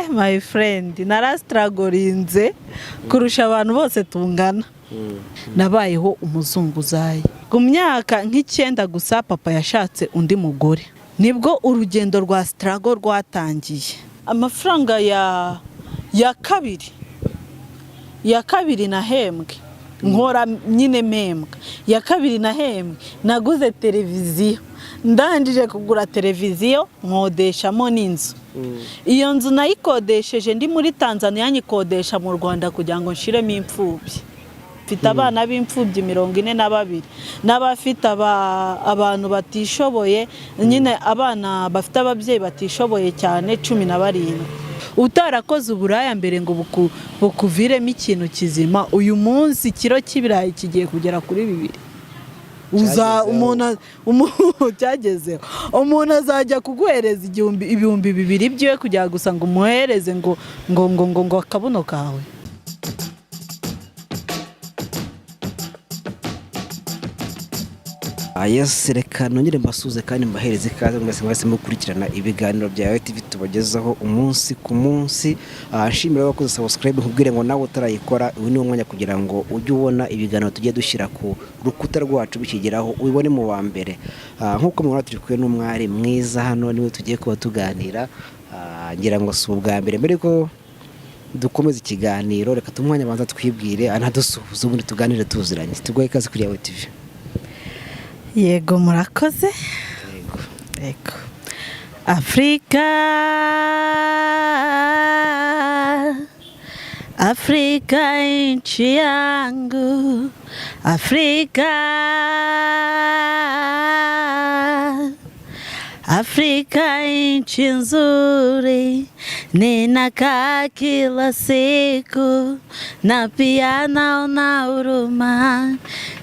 my friend narastragorinze kurusha abantu bose tungana. Nabayeho umuzunguzayi. Ku myaka nk'icyenda gusa papa yashatse undi mugore. Nibwo urugendo rwa struggle rwatangiye. Amafaranga ya kabiri nahembwe. Nkora nyine membwa. Ya kabiri nahembwe naguze televiziyo. Ndangije kugura televiziyo nkodeshamo n'inzu. Iyo nzu nayikodesheje ndi muri Tanzania nyikodesha mu Rwanda kugira ngo nshiremo imfubyi. Mfite abana b'imfubyi 42 n'abafite abantu batishoboye nyine abana bafite ababyeyi batishoboye cyane 17. Utarakoze uburaya mbere ngo bukuviremo ikintu kizima, uyu munsi kiro cy'ibirayi kigiye kugera kuri 2. Uza umuntu cyagezeho umuntu azajya kuguhereza ibihumbi 2 byiwe kugira gusa ngo umuhereze ngo akabuno kawe. Yes, reka nongere mbasuze kandi mbahereze ikaze mwese mukurikirana ibiganiro bya TV tubagezaho umunsi ku munsi. Nshimira abakoze subscribe nkubwire ngo nawe utarayikora uyu ni umwanya kugira ngo ujye ubona ibiganiro tugiye dushyira ku rukuta rwacu bikigeraho ubibone mu wa mbere. Nkuko mubona turi kumwe n'umwari mwiza hano niwe tugiye kuba tuganira. Ngira ngo si ubwa mbere ko dukomeza ikiganiro, reka tumwanya banza twibwire anadusuhuza ubundi tuganire tuziranye. Tugoye ikaze kuri TV. Yego murakoze. Yego. Afrika nchi yangu. Afrika nchi nzuri, ninakaa kila siku na pia naona huruma.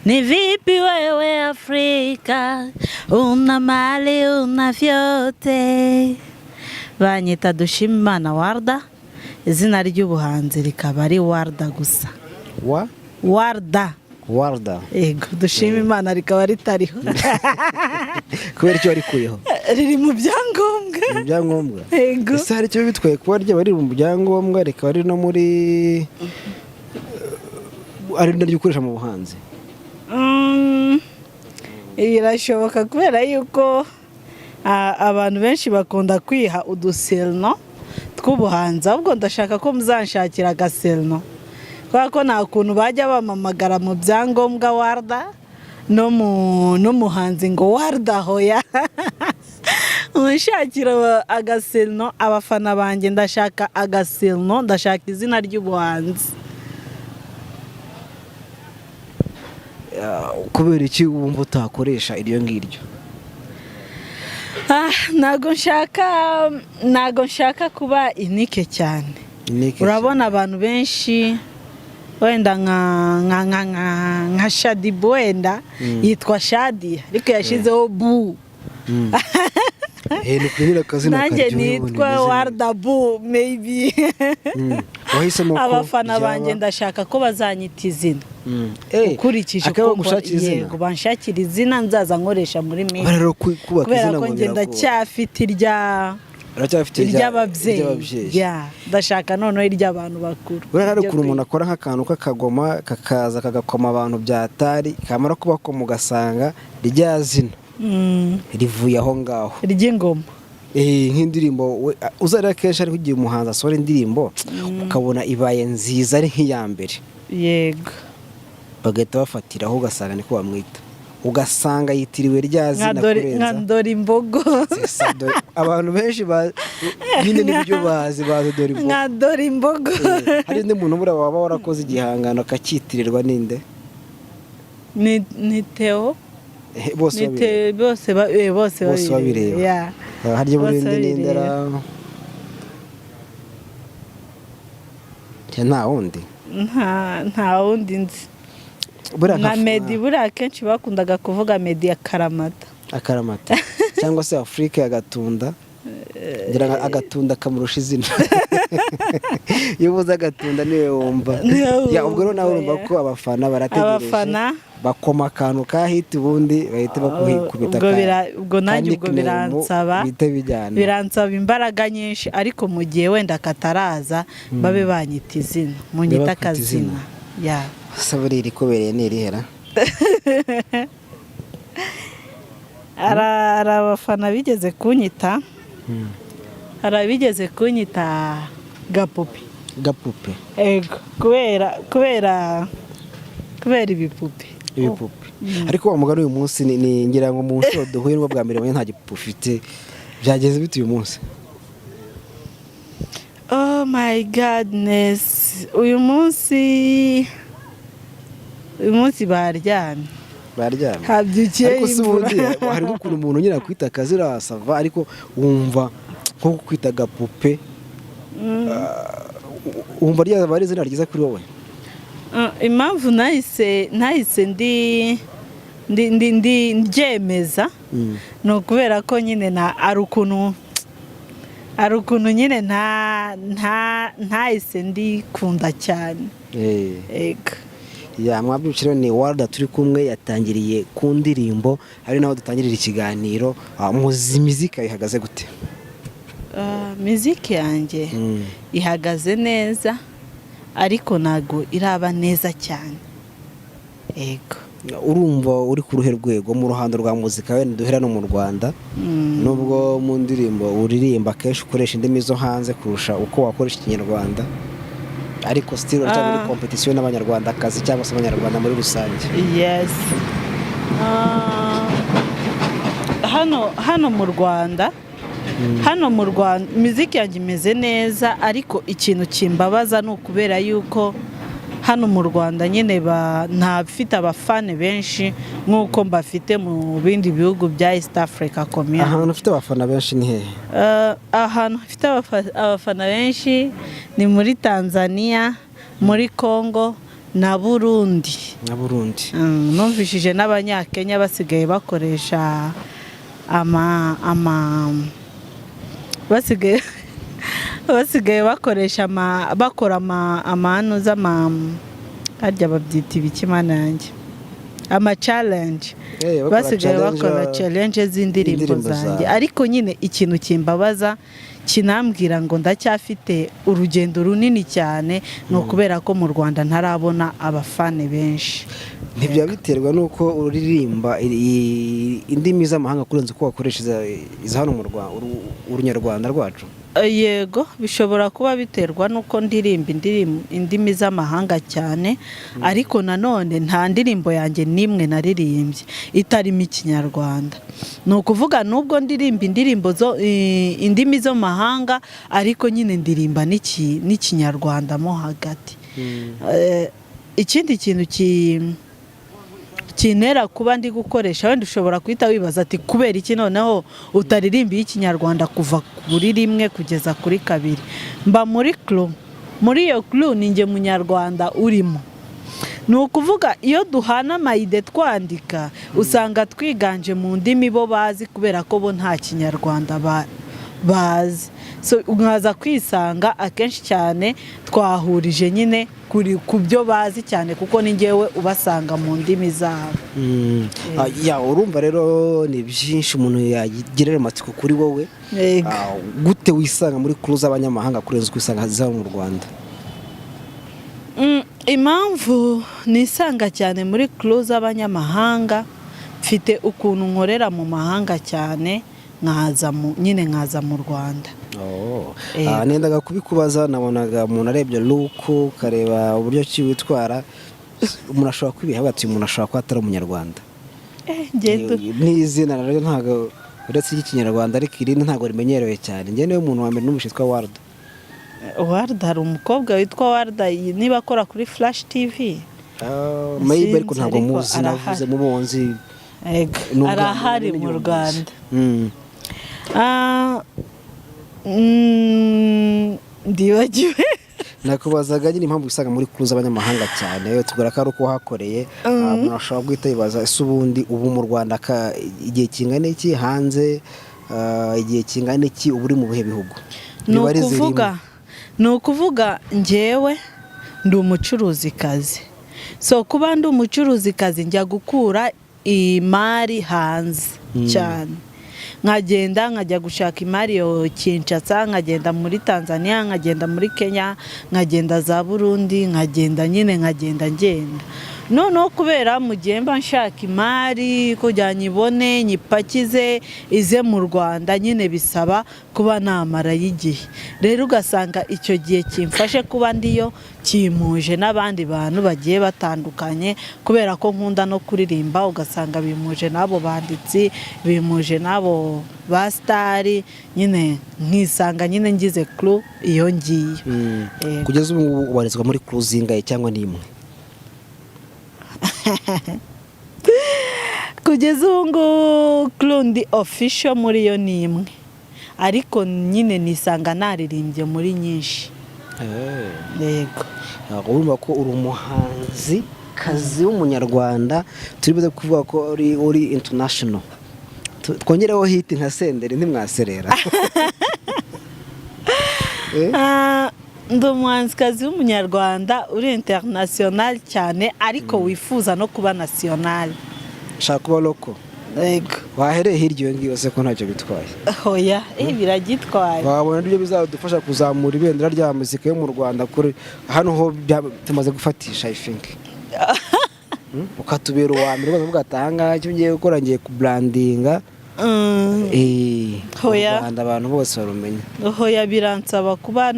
Ni vipi wewe Afrika, una mali una vyote. Banyita Dushimimana Warda, izina ry'ubuhanzi rikaba ari Warda gusa. Warda. Ego, Dushimimana rikaba ritariho. Kubera icyo warikuyeho? Riri mu byangombwa. Mu byangombwa? Ego. Ese hari icyo bitwaye kuba bari mu byangombwa rikaba ari no muri ari naryo ukoresha mu buhanzi? Birashoboka kubera yuko abantu benshi bakunda kwiha uduselno tw'ubuhanzi, ahubwo ndashaka ko muzanshakira agaselno kubera ko nta kuntu bajya bamamagara mu byangombwa Warda no muhanzi ngo Warda hoya. Unshakira agaselno abafana banjye, ndashaka agaselno, ndashaka izina ry'ubuhanzi. Kubera iki wumva utakoresha iryo ngiryo? Nago nshaka kuba inike cyane. Urabona abantu benshi wenda nka Shadi wenda yitwa Shadi ariko yashizeho bu. Nanjye nitwa Warda bu maybe. Abafana banjye ndashaka ko bazanyita izina. Ukurikije ko banshakira izina nzaza nkoresha muri mimi. Kubera ko njye ndacyafite iry'ababyeyi. Ndashaka noneho iry'abantu bakuru. Urara kuri umuntu akora nk'akantu k'akagoma kakaza kagakoma abantu byatari kamara kuba ko mugasanga rya zina rivuye aho ngaho ry'ingoma. Nk'indirimbo uzara kenshi ari kugiye umuhanzi asora indirimbo ukabona ibaye nziza ari nk'iya mbere. Yego. Bagahita bafatiraho ugasanga niko bamwita, ugasanga yitiriwe rya zina kurenza nkadora imbogo. Abantu benshi nyine nibyo bazi dore imbogo. Nkadora imbogo. Hari undi muntu bura waba warakoze igihangano akakitirirwa ninde? Ni Theo. Bose babireba. Harya burinde nindera. Nta wundi? Nta wundi nzi. Na Medi buriya kenshi bakundaga kuvuga Medi ya Akaramata cyangwa se Afrika ya Gatunda. ngira agatunda kamurusha izina iyo uvuze agatunda niwe wumva ubwo rero nawe urumva ko abafana barategereje bakoma akantu ka hit ubundi bahita bakubita ubwo nanjye ubwo biransaba imbaraga nyinshi ariko mu gihe wenda kataraza babe banyita izina munyita akazina saburi rikobereye nirihera hari abafana bigeze kunyita gapupe ego kubera ibipupe ariko wa mugani uyu munsi ni ngira ngo mu nshuro duhuye n'ubwo bwa mbere nta gipupe ufite byageze bite uyu munsi? Oh my godness, uyu munsi baryamye habyukiye imvura hari ukuntu umuntu nyine akwita akazira sava ariko wumva nko kwita gapupe wumva ryaba ari izina ryiza kuri wowe? Impamvu nahise ndyemeza ni ukubera ko nyine ari ukuntu nyine ntahise ndikunda cyane. Mwabwira ni Warda turi kumwe yatangiriye ku ndirimbo ari naho dutangirira ikiganiro. Muzika ihagaze gute? Muziki yanjye ihagaze neza ariko ntago iraba neza cyane. Ego urumva uri ku ruhe rwego mu ruhando rwa muzika wenda duhera no mu Rwanda nubwo mu ndirimbo uririmba kenshi ukoresha indimi zo hanze kurusha uko wakoresha ikinyarwanda ariko still uracyari muri competition n'abanyarwandakazi cyangwa se abanyarwanda muri rusange? Yes. Hano mu Rwanda muziki yanjye imeze neza ariko ikintu kimbabaza ni ukubera yuko hano mu Rwanda nyine ntafite abafane benshi nk'uko mbafite mu bindi bihugu bya East Africa Community. Ahantu ufite abafana benshi ni hehe? Ahantu hafite abafana benshi ni muri Tanzania, muri Congo na Burundi. Numvishije n'Abanyakenya basigaye bakoresha basigaye bakoresha bakora amahano harya babyita ibikimana yanjye challenge basigaye bakora challenge z'indirimbo zanjye ariko nyine ikintu kimbabaza kinambwira ngo ndacyafite urugendo runini cyane no kubera ko mu Rwanda ntarabona abafane benshi. Ntibya biterwa nuko uririmba indimi z'amahanga kurenza uko wakoresha iza hano mu Rwanda urunyarwanda rwacu? Yego bishobora kuba biterwa nuko ndirimba indimi z'amahanga cyane ariko nanone nta ndirimbo yanjye nimwe naririmbye itarimo ikinyarwanda. Ni ukuvuga nubwo ndirimba indimi zo mahanga ariko nyine ndirimba n'ikinyarwanda mo hagati. Ikindi kintu kinera kuba ndi gukoresha wenda ushobora kwita wibaza ati kubera iki noneho utaririmba ikinyarwanda kuva kuri rimwe kugeza kuri kabiri. Mba muri iyo clue ninjye munyarwanda urimo. Ni ukuvuga iyo duhana amayide twandika usanga twiganje mu ndimi bo bazi kubera ko bo nta kinyarwanda bazi. So nkaza kwisanga akenshi cyane twahurije nyine ku byo bazi cyane kuko ni njyewe ubasanga mu ndimi zabo. Urumva rero ni byinshi umuntu yagirira amatsiko kuri wowe. Gute wisanga muri clue z'abanyamahanga kurenza kwisanga za mu Rwanda? Impamvu nisanga cyane muri clue z'abanyamahanga mfite ukuntu nkorera mu mahanga cyane nkaza mu Rwanda. Nendaga kubikubaza nabonaga umuntu arebye look kareba uburyo ki witwara umuntu ashobora kwibiha bati umuntu ashobora kuba atari umunyarwanda. N'izina rero ntago uretse ikinyarwanda ariko irindi ntago rimenyerewe cyane. Njye niwe muntu wa mbere n'umushitwa Warda. Warda hari umukobwa witwa Warda niba akora kuri Flash TV. Maybe ariko ntago muzi navuze mu bonzi. Arahari mu Rwanda. Ndibagiwe. Nakubazaga nyine impamvu usanga muri clue z'abanyamahanga cyane tugura ko ariko hakoreye umuntu ashobora guhita yibaza ese ubundi ubu mu Rwanda igihe kingana iki hanze igihe kingana iki uba uri mu bihe bihugu? ni ukuvuga njyewe ndi umucuruzikazi, so kuba ndi umucuruzikazi njya gukura imari hanze cyane, nkagenda nkajya gushaka imari yo Kinshasa, nkagenda muri Tanzania, nkagenda muri Kenya, nkagenda za Burundi, nkagenda ngenda noneho kubera mu gihe mba nshaka imari kugira nyibone nyipakize ize mu Rwanda nyine bisaba kuba namara y'igihe, rero ugasanga icyo gihe kimfashe kuba ndiyo kimuje n'abandi bantu bagiye batandukanye, kubera ko nkunda no kuririmba, ugasanga bimuje n'abo banditsi, bimuje n'abo ba stari, nyine nkisanga nyine ngize crew iyo ngiye. Kugeza ubu ubarizwa muri crew zingahe cyangwa nimwe? Kugeza ubu ngubu crew ndi official muri yo nimwe, ariko nyine nisanga naririmbye muri nyinshi. Yego. Urumva ko uri umuhanzi kazi w'umunyarwanda, turi buze kuvuga ko uri international. Twongereho hit nka Senderi ntimwaserera. Ndi umuhanzikazi w'umunyarwanda uri international cyane, ariko wifuza no kuba national. Shaka kuba loko. Yego. Wahereye hirya iyo ngiyo se ko ntacyo bitwaye? Oya, biragitwaye. Wabona ibyo bizadufasha kuzamura ibendera rya muzika yo mu Rwanda kuri hano ho tumaze gufatisha, I think. Ukatubera uwa mbere bavuga ati ahangaha icyo ngiye gukora ngiye kubrandinga. Hoya abantu bose barumenya. Hoya biransaba kuba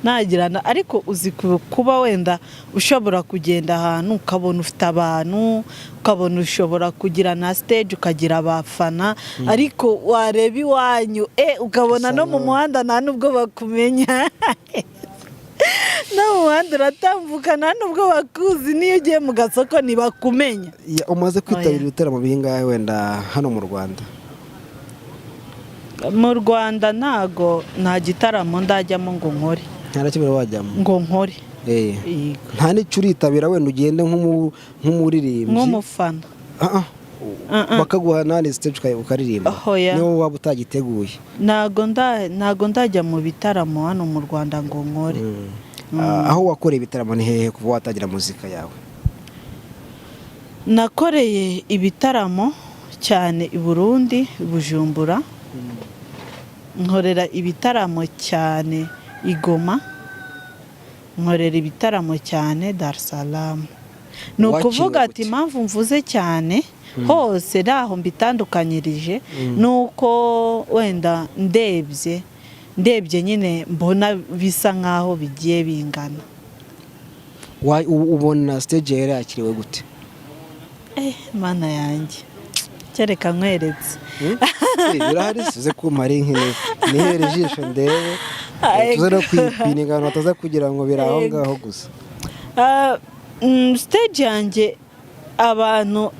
nagirana, ariko uzi kuba wenda ushobora kugenda ahantu ukabona ufite abantu, ukabona ushobora kugira na stage ukagira abafana, ariko wareba iwanyu ukabona no mu muhanda nta nubwo bakumenya. No muhanda uratambuka nta nubwo bakuzi, niyo ugiye mu gasoko ntibakumenya. Umaze kwitabira ibitaramo bingahe wenda hano mu Rwanda? Mu Rwanda nta gitaramo ndajyamo ngo nkore. Nta nakimwe wajyamo ngo nkore? Nta n'icyo uritabira wenda ugende nk'umuririmbyi nk'umufana? Bakaguha nani stage ukaririmba niyo waba utagiteguye? Ntago ndajya mu bitaramo hano mu Rwanda ngo nkore. Aho wakoreye ibitaramo ni hehe kuva watangira muzika yawe? Nakoreye ibitaramo cyane i Burundi, Bujumbura. Nkorera ibitaramo cyane i Goma. Nkorera ibitaramo cyane Dar es Salaam. Ni ukuvuga ati impamvu mvuze cyane hose naho mbitandukanyirije nuko wenda ndebye nyine mbona bisa nkaho bigiye bingana. Ubona stage yari yakiriwe gute? Mana yanjye kereka nkweretse. Birahari size kumara inkine nihere ijisho ndebe tuze no kwipinga abantu bataza kugira ngo biraho ngaho gusa. Stage yanjye abantu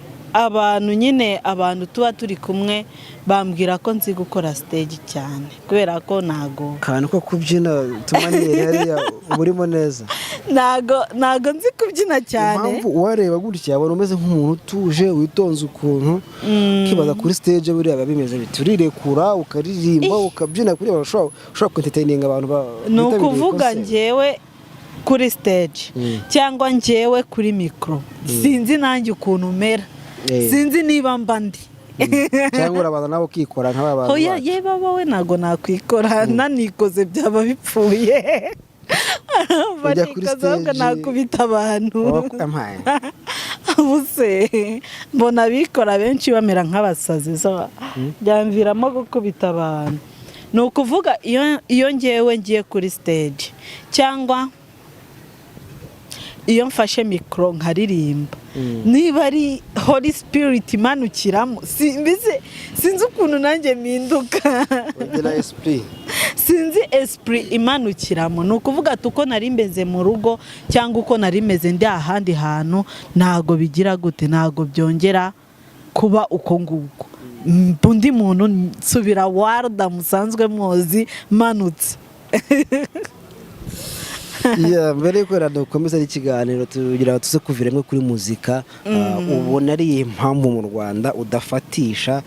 nyine abantu tuba turi kumwe bambwira ko nzi gukora stage cyane, kubera ko nago kandi ko kubyina tumaniyeri hariya urimo neza. Nago nzi kubyina cyane. Impamvu wareba gutya abona umeze nk'umuntu utuje witonze ukuntu, kibaza kuri stage buriya babimeze biturirekura ukaririmba ukabyina kuri ushobora entertaining abantu ni ukuvuga njyewe kuri stage cyangwa njyewe kuri micro sinzi nanjye ukuntu umera, sinzi niba mba ndi cyangwa urabanza nawe ukikora nk'abantu. Oya yeba wowe nago nakwikora, nanikoze byaba bipfuye. Barikaza nakubita abantu. Ubuse mbona bikora benshi bamera nk'abasazi, so byamviramo gukubita abantu. Ni ukuvuga iyo ngewe ngiye kuri stage cyangwa iyo mfashe mikoro nkaririmba, niba ari Holy Spirit imanukiramo, sinzi ukuntu nanjye mpinduka. Sinzi esprit imanukiramo. Ni ukuvuga uko nari meze mu rugo cyangwa uko nari meze ndi ahandi hantu ntago bigira gute, ntago byongera kuba uko nguko. Undi muntu nsubira warda musanzwe muzi manutse. mbere yuko dukomeza n'ikiganiro tugira tuze kuvira rimwe kuri muzika, ubona ari impamvu mu Rwanda udafatisha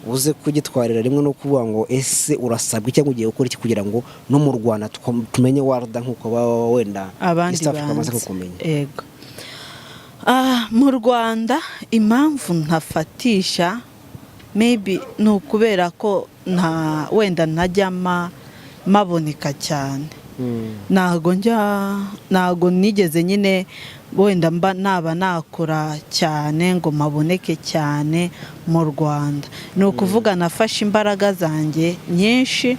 uze kugitwarira rimwe no kuvuga ngo ese urasabwa cyangwa ugiye gukora iki kugira ngo no mu Rwanda tumenye warda nkuko baba wenda abandi bamaze kukumenya? Yego. Mu Rwanda impamvu ntafatisha maybe ni ukubera ko wenda ntajya maboneka cyane. Ntago nigeze nyine wenda naba nakora cyane ngo maboneke cyane mu Rwanda. Ni ukuvuga nafashe imbaraga zanjye nyinshi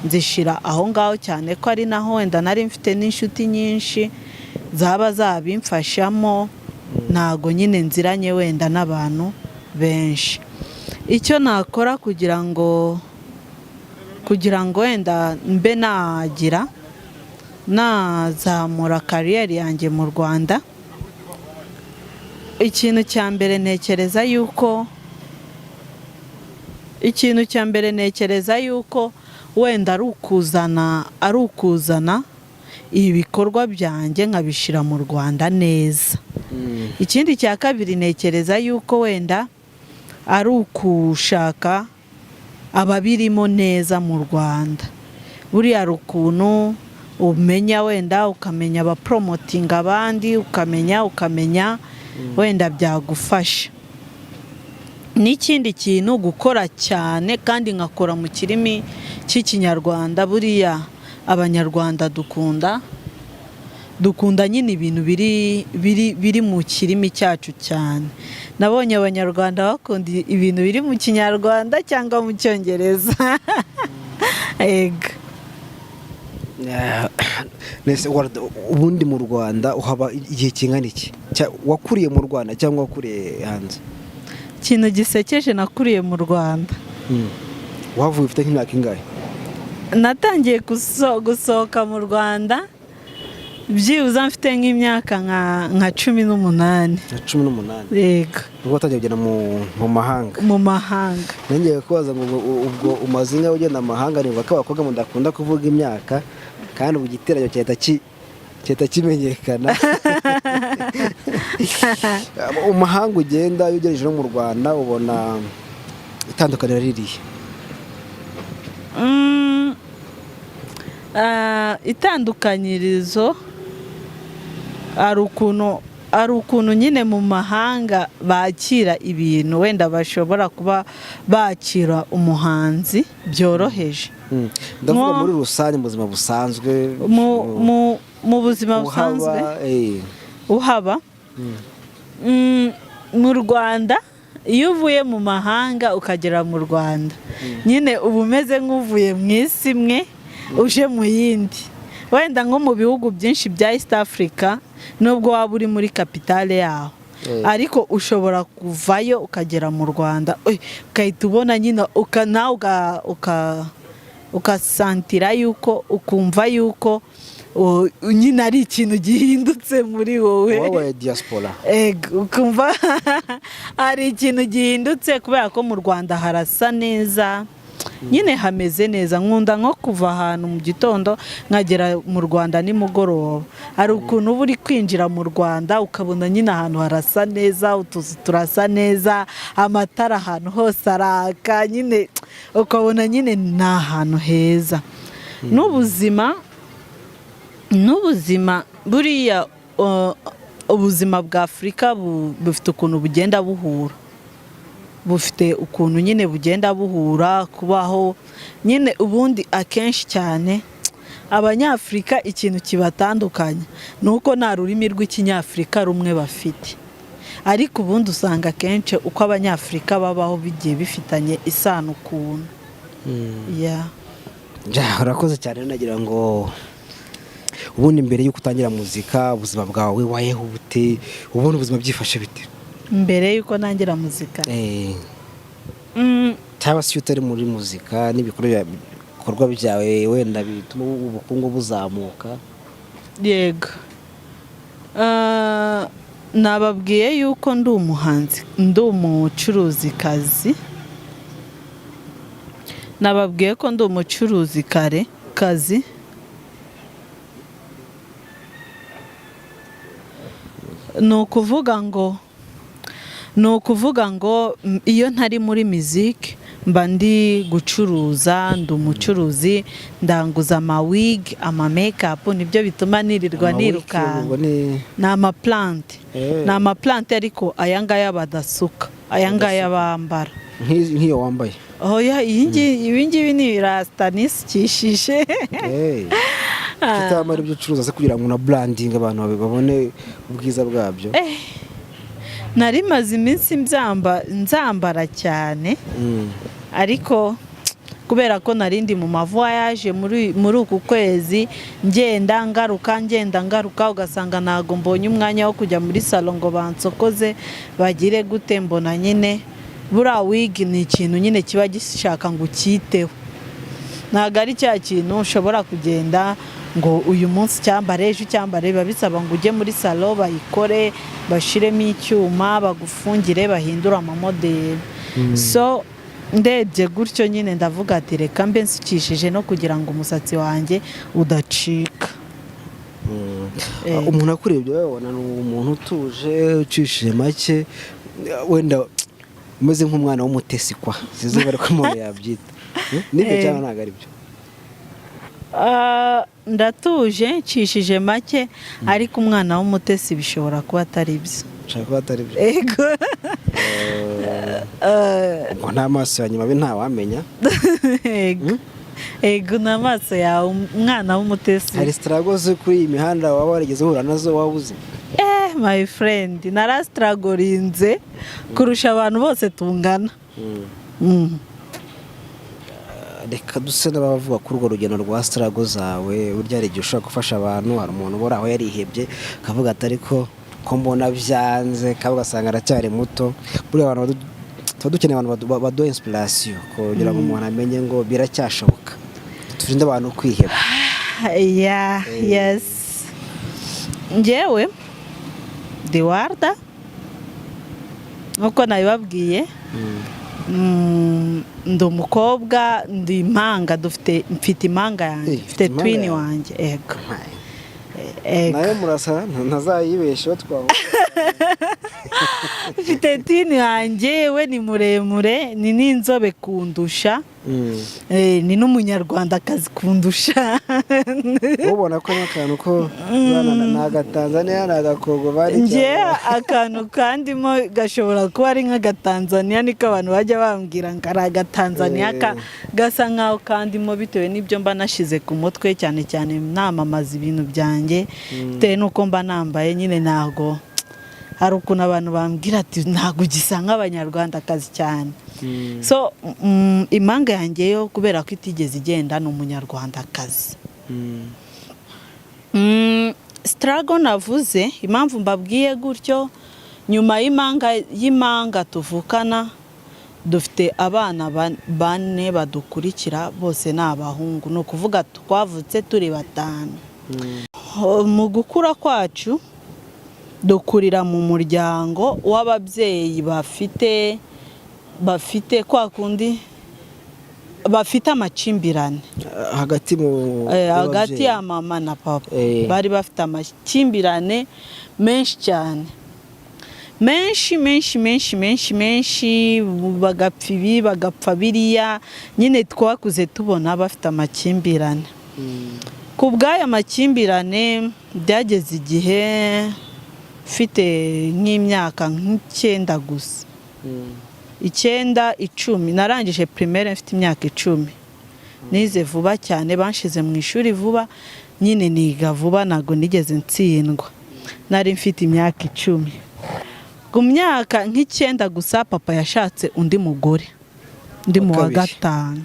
nzishira aho ngaho, cyane ko ari naho wenda nari mfite n'inshuti nyinshi zaba zabimfashamo. Ntago nyine nziranye wenda n'abantu benshi. Icyo nakora kugira ngo wenda mbe nazamura kariyeri yanjye mu Rwanda, ikintu cya mbere ntekereza yuko wenda ari ukuzana ibikorwa byanjye nkabishira mu Rwanda neza. Ikindi cya kabiri ntekereza yuko wenda ari ukushaka ababirimo neza mu Rwanda. Buriya ukuntu umenya wenda ukamenya abapromotinga abandi, ukamenya wenda byagufasha. N'ikindi kintu gukora cyane kandi nkakora mu kirimi cy'Ikinyarwanda. Buriya Abanyarwanda dukunda nyine ibintu biri mu kirimi cyacu cyane. Nabonye Abanyarwanda bakunda ibintu biri mu Kinyarwanda cyangwa mu Cyongereza. Ego. Ubundi mu Rwanda uhaba igihe kingana iki? Wakuriye mu Rwanda cyangwa wakuriye hanze? Ikintu gisekeje, nakuriye mu Rwanda. Wavuye ufite nk'imyaka ingahe? Natangiye gusohoka mu Rwanda byibuze mfite nk'imyaka nka 18. 18? Yego. Ubwo watangiye kugenda mu mahanga? Mu mahanga. Nongeye kubaza ngo ubwo umaze inka ugenda mu mahanga, niba ko abakobwa mudakunda kuvuga imyaka kandi ubu igiteranyo cyahita kimenyekana. Mu mahanga ugenda iyo ugereje no mu Rwanda ubona itandukaniro ririhe? Itandukanyirizo ari ukuntu nyine mu mahanga bakira ibintu, wenda bashobora kuba bakira umuhanzi byoroheje. Ndavuga muri rusange mu buzima busanzwe. Mu buzima busanzwe uhaba mu Rwanda, iyo uvuye mu mahanga ukagera mu Rwanda nyine uba umeze nk'uvuye mu isi imwe uje mu yindi. Wenda nko mu bihugu byinshi bya East Africa, nubwo waba uri muri kapitale yaho, ariko ushobora kuvayo ukagera mu Rwanda ukahita ubona nyine ukasantira yuko, ukumva yuko nyine ari ikintu gihindutse muri wowe. Wowe diaspora. Ukumva ari ikintu gihindutse kubera ko mu Rwanda harasa neza, nyine hameze neza. Nkunda nko kuva ahantu mu gitondo nkagera mu Rwanda nimugoroba. Hari ukuntu uba uri kwinjira mu Rwanda ukabona nyine ahantu harasa neza, utuzu turasa neza, amatara ahantu hose araka, nyine ukabona nyine ni ahantu heza. N'ubuzima buriya ubuzima bwa Afurika bufite ukuntu bugenda buhura. Bufite ukuntu nyine bugenda buhura kubaho nyine. Ubundi akenshi cyane Abanyafurika ikintu kibatandukanya nuko nta rurimi rw'Ikinyafurika rumwe bafite, ariko ubundi usanga akenshi uko Abanyafurika babaho bigiye bifitanye isano ukuntu. Urakoze cyane. Nagira ngo ubundi mbere y'uko utangira muzika ubuzima bwawe wayeho bute? Ubundi ubuzima byifashe bite mbere y'uko ntangira muzika? Cyangwa se utari muri muzika n'ibikorwa byawe wenda bituma ubukungu buzamuka? Yego. Nababwiye yuko ndi umuhanzi, ndi umucuruzikazi. Nababwiye ko ndi umucuruzi kazi. ni ukuvuga ngo iyo ntari muri muziki mba ndi gucuruza, ndi umucuruzi, ndanguza amawig, amamekapu, nibyo bituma nirirwa nirukanka. Ni amaplante, ni amaplante ariko aya ngaya badasuka, aya ngaya bambara. Nk'iyo wambaye? Oya, ibi ngibi ni ibirasta nisikishije. Tutamara ibyo ucuruza se kugira ngo na branding abantu babone ubwiza bwabyo. Nari maze iminsi nzambara cyane, ariko kubera ko narindi mu mavoyage muri uku kwezi ngenda ngaruka ugasanga ntago mbonye umwanya wo kujya muri salon ngo bansokoze bagire gute, mbona nyine buriya wig ni ikintu nyine kiba gishaka ngo ukiteho, ntago ari cya kintu ushobora kugenda ngo uyu munsi cyambare ejo cyambare, biba bisaba ngo ujye muri salon bayikore, bashiremo icyuma, bagufungire, bahindura amamodeli. So ndebye gutyo nyine ndavuga ati reka mbe nsukishije no kugira ngo umusatsi wanjye udacika. Umuntu akurebye wabona ni umuntu utuje, ucishije make, wenda umeze nk'umwana w'umutesi kwa sizo bari ko umuntu yabyita. Nibyo cyangwa ntago ari byo? Ndatuje ncishije make, ariko umwana w'umutesi bishobora kuba atari byo. Ego. Ngo nta maso ya nyuma be ntawamenya. Ego n'amaso yawe umwana w'umutesi. Hari struggles kuri iyi mihanda waba warigeze uhura nazo wabuze? My friend, narastragorinze kurusha abantu bose tungana. Reka duse n'abavuga kuri urwo rugendo rwa struggle zawe, burya hari igihe ushobora gufasha abantu, hari umuntu ubora aho yarihebye akavuga ati ariko ko mbona byanze, kandi ugasanga aracyari muto. Buriya abantu tuba dukeneye abantu baduha inspiration kugira ngo umuntu amenye ngo biracyashoboka, turinde abantu kwiheba. Yes. Njyewe Dewarda nkuko nabibabwiye, ndi umukobwa, ndi impanga, mfite impanga yanjye, mfite twin wanjye. Ego. Nayo murasa ntazayibesheho twavuga. Mfite twin wanjye, we ni muremure, ni n'inzobe kundusha, ni n'umunyarwandakazi kundusha. Ubona ko n'akantu ko n'agatanzania n'agakogo bari cyane. Nje akantu kandimo gashobora kuba ari nk'agatanzania, niko abantu bajya bambwira ngo ari agatanzania, gasa nkaho kandimo bitewe n'ibyo mba nashize ku mutwe, cyane cyane namamaza ibintu byanjye, bitewe n'uko mba nambaye nyine. Ntago hari ukuntu abantu bambwira ati ntago ugisa nk'abanyarwandakazi cyane. So impanga yanjye yo kubera ko itigeze igenda ni umunyarwandakazi. Struggle navuze, impamvu mbabwiye gutyo, nyuma y'imanga tuvukana dufite abana 4 badukurikira, bose ni abahungu, ni ukuvuga twavutse turi 5. Mu gukura kwacu dukurira mu muryango w'ababyeyi bafite kwa kundi bafite amakimbirane hagati ya mama na papa. Bari bafite amakimbirane menshi cyane, menshi, bagapfa ibi bagapfa biriya, nyine twakuze tubona bafite amakimbirane. Ku bw'aya makimbirane byageze igihe mfite nk'imyaka 9 gusa, 9, 10, narangije primaire mfite imyaka 10. Nize vuba cyane, banshize mu ishuri vuba, nyine niga vuba, nago nigeze ntsindwa. Nari mfite imyaka 10. Ku myaka 9 gusa papa yashatse undi mugore, ndi mu wa 5.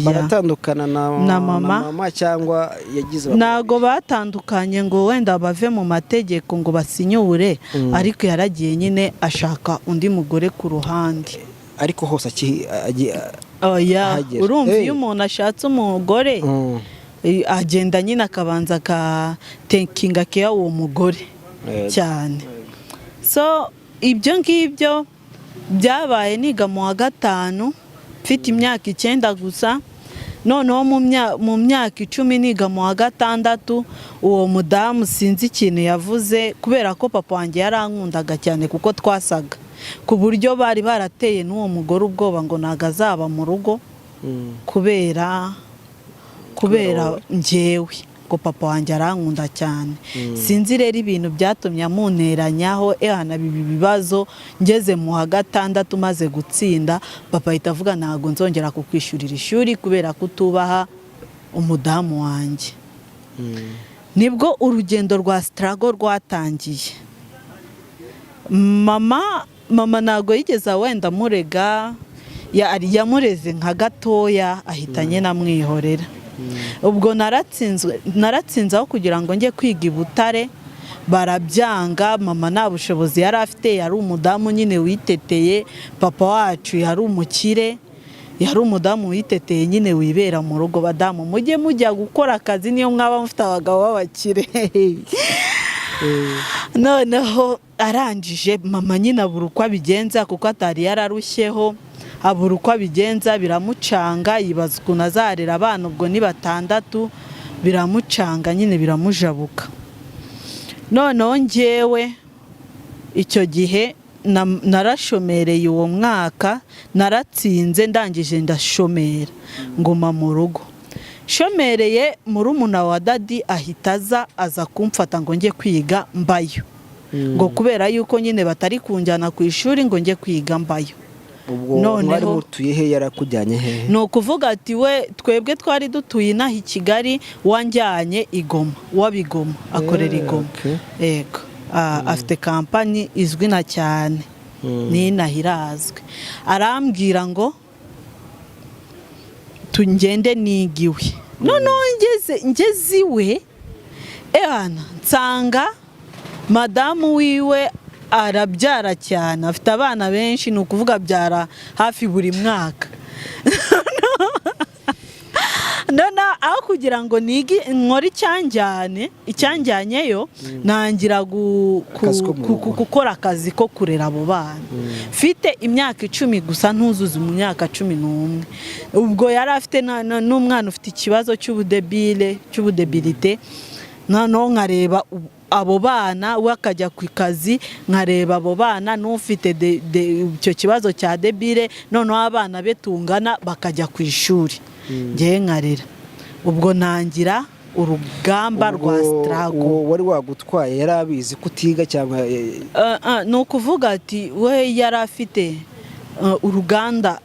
Baratandukana na mama cyangwa yagize? Nago batandukanye ngo wenda bave mu mategeko ngo basinyure, ariko yaragiye nyine ashaka undi mugore ku ruhande. Ariko hose urumva iyo umuntu ashatse umugore agenda nyine akabanza akatenkinga care uwo mugore cyane. So ibyo ngibyo byabaye niga mu wa 5, mfite imyaka 9 gusa. noneho mu myaka 10 niga mu wa gatandatu uwo mudamu sinzi ikintu yavuze kubera ko papa wanjye yarankundaga cyane kuko twasaga ku buryo bari barateye n'uwo mugore ubwoba ngo nagazaba mu rugo kubera njyewe ko papa wanjye arankunda cyane sinzi rero ibintu byatumye amunteranyaho ehana bibazo ngeze mu wa gatandatu maze gutsinda papa ahita avuga ntago nzongera kukwishyurira ishuri kubera kutubaha umudamu wanjye nibwo urugendo rwa struggle rwatangiye mama ntago yigeze wenda murega yamureze nka gatoya ahitanye namwihorera ubwo naratsinze aho kugira ngo njye kwiga i Butare barabyanga mama nta bushobozi yari afite yari umudamu nyine witeteye papa wacu yari umukire yari umudamu witeteye nyine wibera mu rugo badamu mujye mujya gukora akazi niyo mwaba mufite abagabo b'abakire noneho arangije mama nyine abura uko abigenza kuko atari yararushyeho abura uko abigenza biramucanga yibaza ukuntu azarera abana ubwo ni 6 biramucanga nyine biramujabuka noneho njyewe icyo gihe narashomereye uwo mwaka naratsinze ndangije ndashomera nguma mu rugo shomereye murumuna wa dadi ahita aza kumfata ngo njye kwiga mbayo ngo kubera yuko nyine batari kunjyana ku ishuri ngo njye kwiga mbayo ubwo mwari mutuye he yarakujyanye he no kuvuga ati we twebwe twari dutuye inaha i Kigali wanjyanye Igoma wabigoma akorera Igoma yego afite kampani izwi na cyane ni nahirazwe arambwira ngo tungende nigiwe none ngeze iwe ehana nsanga madamu wiwe arabyara cyane afite abana benshi ni ukuvuga byara hafi buri mwaka none aho kugira ngo nigi nkore icyanjyanyeyo nangira gukora akazi ko kurera abo bana mfite imyaka 10 gusa ntuzuze mu myaka 11 ubwo yari afite n'umwana ufite ikibazo cy'ubudebilite noneho nkareba abo bana wakajya ku kazi nkareba abo bana n'ufite icyo kibazo cya debile noneho abana betungana bakajya ku ishuri ngiye nkarera ubwo nangira urugamba rwa struggle wari wagutwaye yari abizi kutiga cyangwa ni ukuvuga ati we yari afite uruganda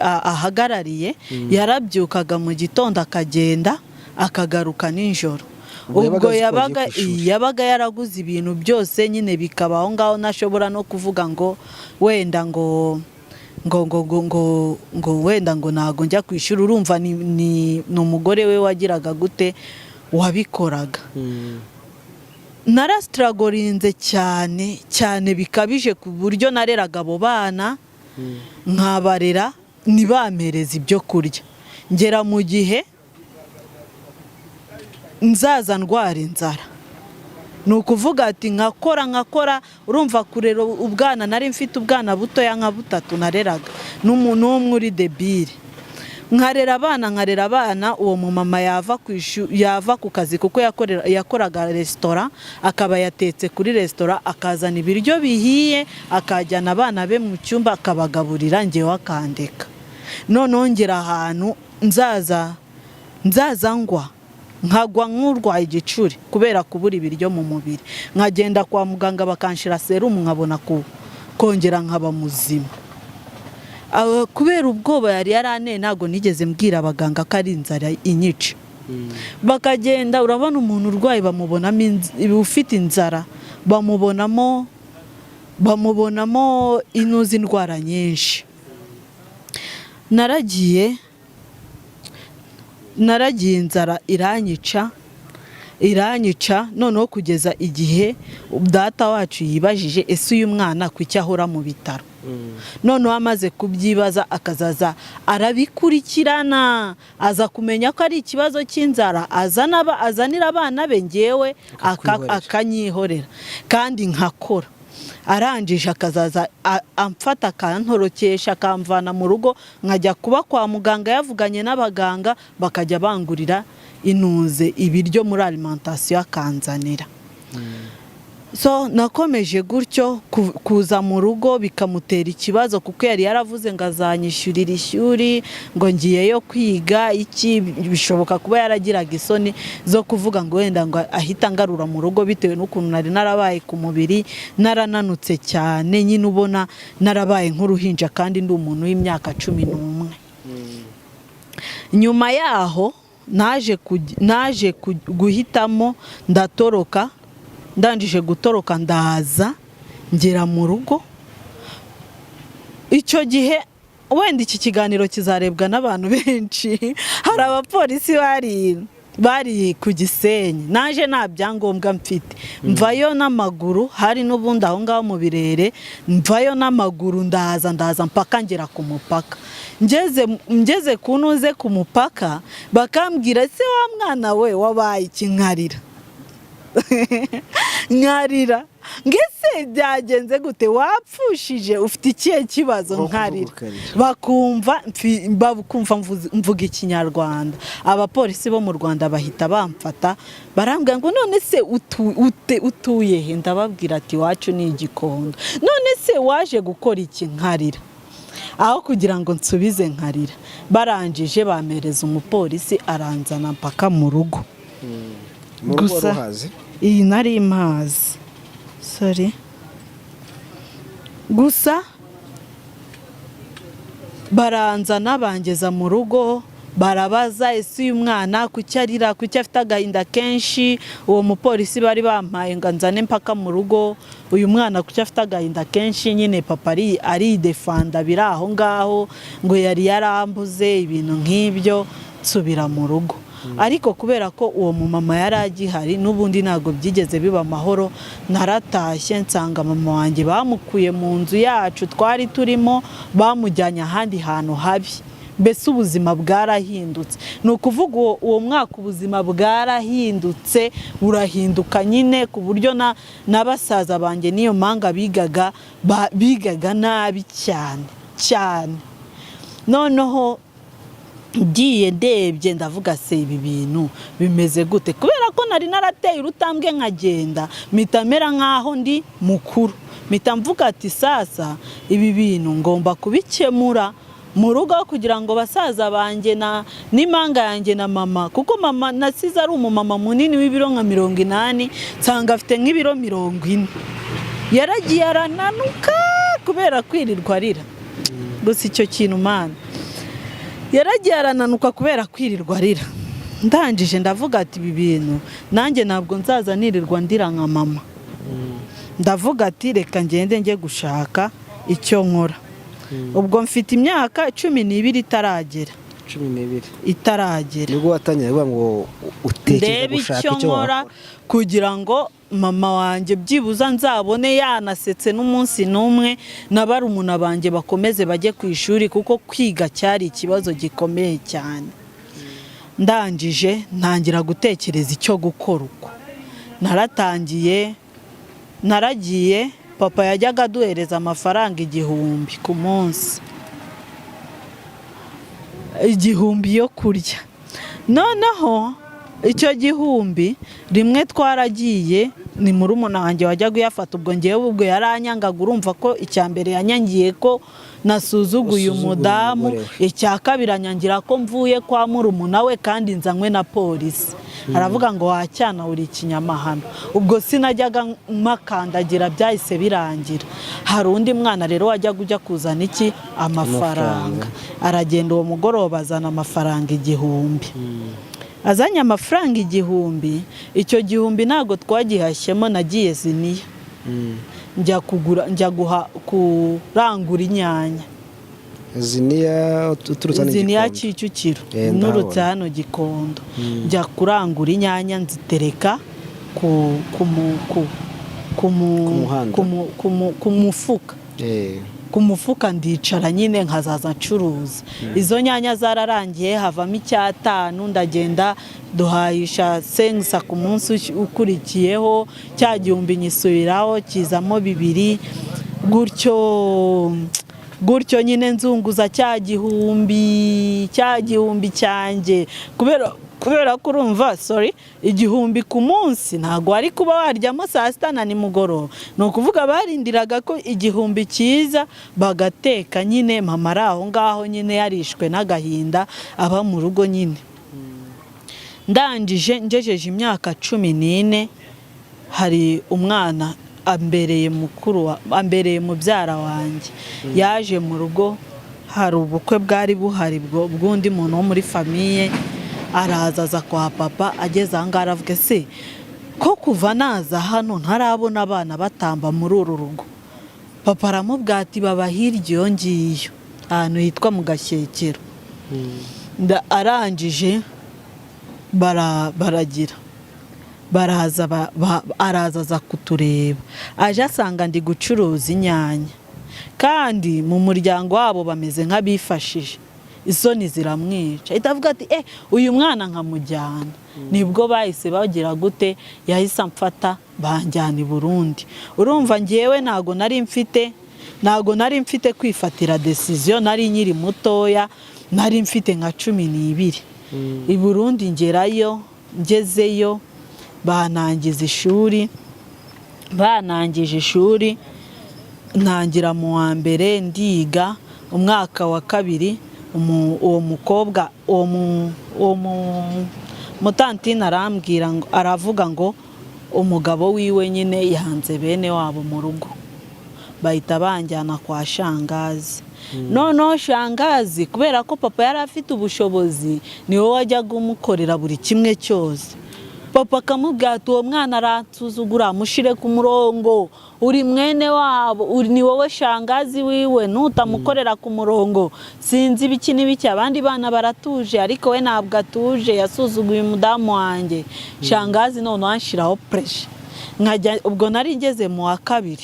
ahagarariye yarabyukaga mu gitondo akagenda akagaruka nijoro ubwo yabaga yaraguze ibintu byose nyine bikabaho ngaho nashobora no kuvuga ngo wenda ngo wenda ngo ntago njya kwishura urumva ni umugore we wagiraga gute wabikoraga narastragorinze cyane bikabije ku buryo nareraga abo bana nkabarera ntibamereze ibyo kurya ngera mu gihe nzaza ndwara inzara ni ukuvuga ati nkakora urumva kurera ubwana nari mfite ubwana butoya nka 3 nareraga n'umuntu umwe uri debile nkarera abana uwo mumama yava ku kazi kuko yakoraga resitora akaba yatetse kuri resitora akazana ibiryo bihiye akajyana abana be mu cyumba akabagaburira ngewe akandeka noneho ngera ahantu nzaza ngwa nkagwa nk'urwaye igicuri kubera kubura ibiryo mu mubiri nkagenda kwa muganga bakanshira serumu nkabona kongera nkaba muzima kubera ubwoba yari yarane ntago nigeze mbwira abaganga ko ari inzara inyica bakagenda urabona umuntu urwaye bamubonamo ufite inzara bamubonamo inuzi indwara nyinshi naragiye inzara iranyica noneho kugeza igihe data wacu yibajije ese uyu mwana kuki ahora mu bitaro noneho amaze kubyibaza akazaza arabikurikirana aza kumenya ko ari ikibazo cy'inzara azanira abana be ngewe akanyihorera kandi nkakora arangije akazaza amfata akantorokesha akamvana mu rugo nkajya kuba kwa muganga yavuganye n'abaganga bakajya bangurira inuze ibiryo muri alimentation akanzanira. So nakomeje gutyo kuza mu rugo bikamutera ikibazo kuko yari yaravuze ngo azanyishyurira ishuri ngo ngiyeyo kwiga iki, bishoboka kuba yaragiraga isoni zo kuvuga ngo wenda ngo ahita ngarura mu rugo bitewe n'ukuntu nari narabaye ku mubiri narananutse cyane, nyine ubona narabaye nk'uruhinja kandi ndi umuntu w'imyaka 11. Nyuma yaho naje guhitamo ndatoroka, ndangije gutoroka ndaza ngera mu rugo. Icyo gihe wenda iki kiganiro kizarebwa n'abantu benshi, hari abapolisi bari ku Gisenyi, naje nta byangombwa mfite, mvayo n'amaguru, hari n'ubundi aho ngaho mu Birere, mvayo n'amaguru ndaza mpaka ngera ku mupaka. Ngeze kunuze ku mupaka bakambwira se wa mwana we wabaye ikinkarira nkarira, ngese byagenze gute, wapfushije, ufite ikihe kibazo nkarira. Bakumva mvuga Ikinyarwanda. Abapolisi bo mu Rwanda bahita bamfata barambwira ngo none se utuye he, ndababwira ati wacu ni Igikondo. None se waje gukora iki nkarira, aho kugira ngo nsubize nkarira. Barangije bamereza umupolisi aranzana mpaka mu rugo. Gusa iyi nari imazi, sorry, gusa baranzana bangeza mu rugo, barabaza ese uyu mwana kuki arira, kuki afite agahinda kenshi. Uwo mupolisi bari bampaye ngo nzane mpaka mu rugo, uyu mwana kuki afite agahinda kenshi. Nyine papa ari defanda biri aho ngaho ngo yari yarambuze ibintu nk'ibyo, nsubira mu rugo. Ariko kubera ko uwo mumama yari agihari n'ubundi ntago byigeze biba amahoro, naratashye nsanga mama wanjye bamukuye mu nzu yacu twari turimo, bamujyanye ahandi hantu habi. Mbese ubuzima bwarahindutse, ni ukuvuga uwo mwaka ubuzima bwarahindutse, burahinduka nyine ku buryo n'abasaza banjye niyo mpanga bigaga nabi cyane. Noneho ngiye ndebye ndavuga se ibi bintu bimeze gute, kubera ko nari narateye urutambwe nkagenda mitamera nkaho ndi mukuru, mitamvuga ati sasa ibi bintu ngomba kubikemura mu rugo kugira ngo basaza banjye n'imanga yanjye na mama, kuko mama nasize ari umumama munini w'ibiro nka 80, nsanga afite nk'ibiro 40. Yaragiye arananuka kubera kwirirwa arira. Gusa icyo kintu mana yaragiye arananuka kubera kwirirwa arira. Ndangije ndavuga ati ibi bintu nanjye ntabwo nzaza nirirwa ndira nka mama. Ndavuga ati reka ngende njye gushaka icyo nkora. Ubwo mfite imyaka 12 itaragera. 12 itaragera nibwo watangiye kuvuga ngo utekereza gushaka icyo nkora kugira ngo mama wanjye byibuza nzabone yanasetse n'umunsi n'umwe, n'abarumuna banjye bakomeze bajye ku ishuri, kuko kwiga cyari ikibazo gikomeye cyane. Ndangije ntangira gutekereza icyo gukora. Uko naragiye papa yajyaga duhereza amafaranga 1000 ku munsi, 1000 yo kurya. Noneho icyo 1000 rimwe twaragiye, ni murumuna wanjye wajyaga uyafata, ubwo ngewe ubwo yaranyangaga, urumva ko icyambere yanyangiye ko nasuzuguye umudamu, icya kabiri anyangira ko mvuye kwa murumuna we kandi nzanywe na polisi. Aravuga ngo wacyana uri ikinyamahano. Ubwo sinajyaga makandagira, byahise birangira. Hari undi mwana rero wajyaga ujya kuzana iki amafaranga, aragenda uwo mugoroba azana amafaranga 1000. Azanye amafaranga 1000, icyo 1000 ntago twagihashyemo, nagiye Ziniya njya kurangura inyanya. Ziniya Kicukiro nurutse hano Gikondo, njya kurangura inyanya nzitereka ku mufuka ku mufuka ndicara nyine nkazaza ncuruza izo nyanya zararangiye havamo 5 ndagenda duhayisha sengsa ku munsi ukurikiyeho cya gihumbi nyisubiraho kizamo 2 gutyo nyine nzunguza cya gihumbi cyanjye kubera ko urumva igihumbi ku munsi ntago ari kuba waryamo saa sita na nimugoroba no kuvuga barindiraga ko igihumbi kiza bagateka nyine mama araho ngaho nyine yarishwe n'agahinda aba mu rugo nyine ndangije ngejeje imyaka 14 hari umwana ambereye mubyara wanjye yaje mu rugo hari ubukwe bwari buhari bw'undi muntu wo muri famiye arazaza kwa papa ageze aho ngaho aravuga se ko kuva naza hano ntarabona abana batamba muri uru rugo papa aramubwira ati baba hirya iyo ngiyo ahantu hitwa mu Gashyekero arangije baragira arazaza kutureba aje asanga ndi gucuruza inyanya kandi mu muryango wabo bameze nk'abifashije isoni ziramwica itavuga ati uyu mwana nkamujyana nibwo bahise bagira gute yahise amfata banjyana i Burundi urumva ngewe ntago nari mfite kwifatira decision nari nyiri mutoya nari mfite nka 12 i Burundi ngezeyo banangije ishuri ntangira mu wa mbere ndiga umwaka wa 2 uwo mukobwa uwo mutantine arambwira ngo aravuga ngo umugabo wiwe nyine yahanze bene wabo mu rugo bahita banjyana kwa shangazi noneho shangazi kubera ko papa yari afite ubushobozi niwe wajyaga umukorera buri kimwe cyose papa akamubwira ati uwo mwana aransuzugura mushire ku murongo uri mwene wabo ni wowe shangazi wiwe nutamukorera ku murongo sinzi ibiki n'ibiki abandi bana baratuje ariko we ntabwo atuje yasuzuguye umudamu wanjye shangazi none wanshiraho pressure ubwo nari ngeze mu wa 2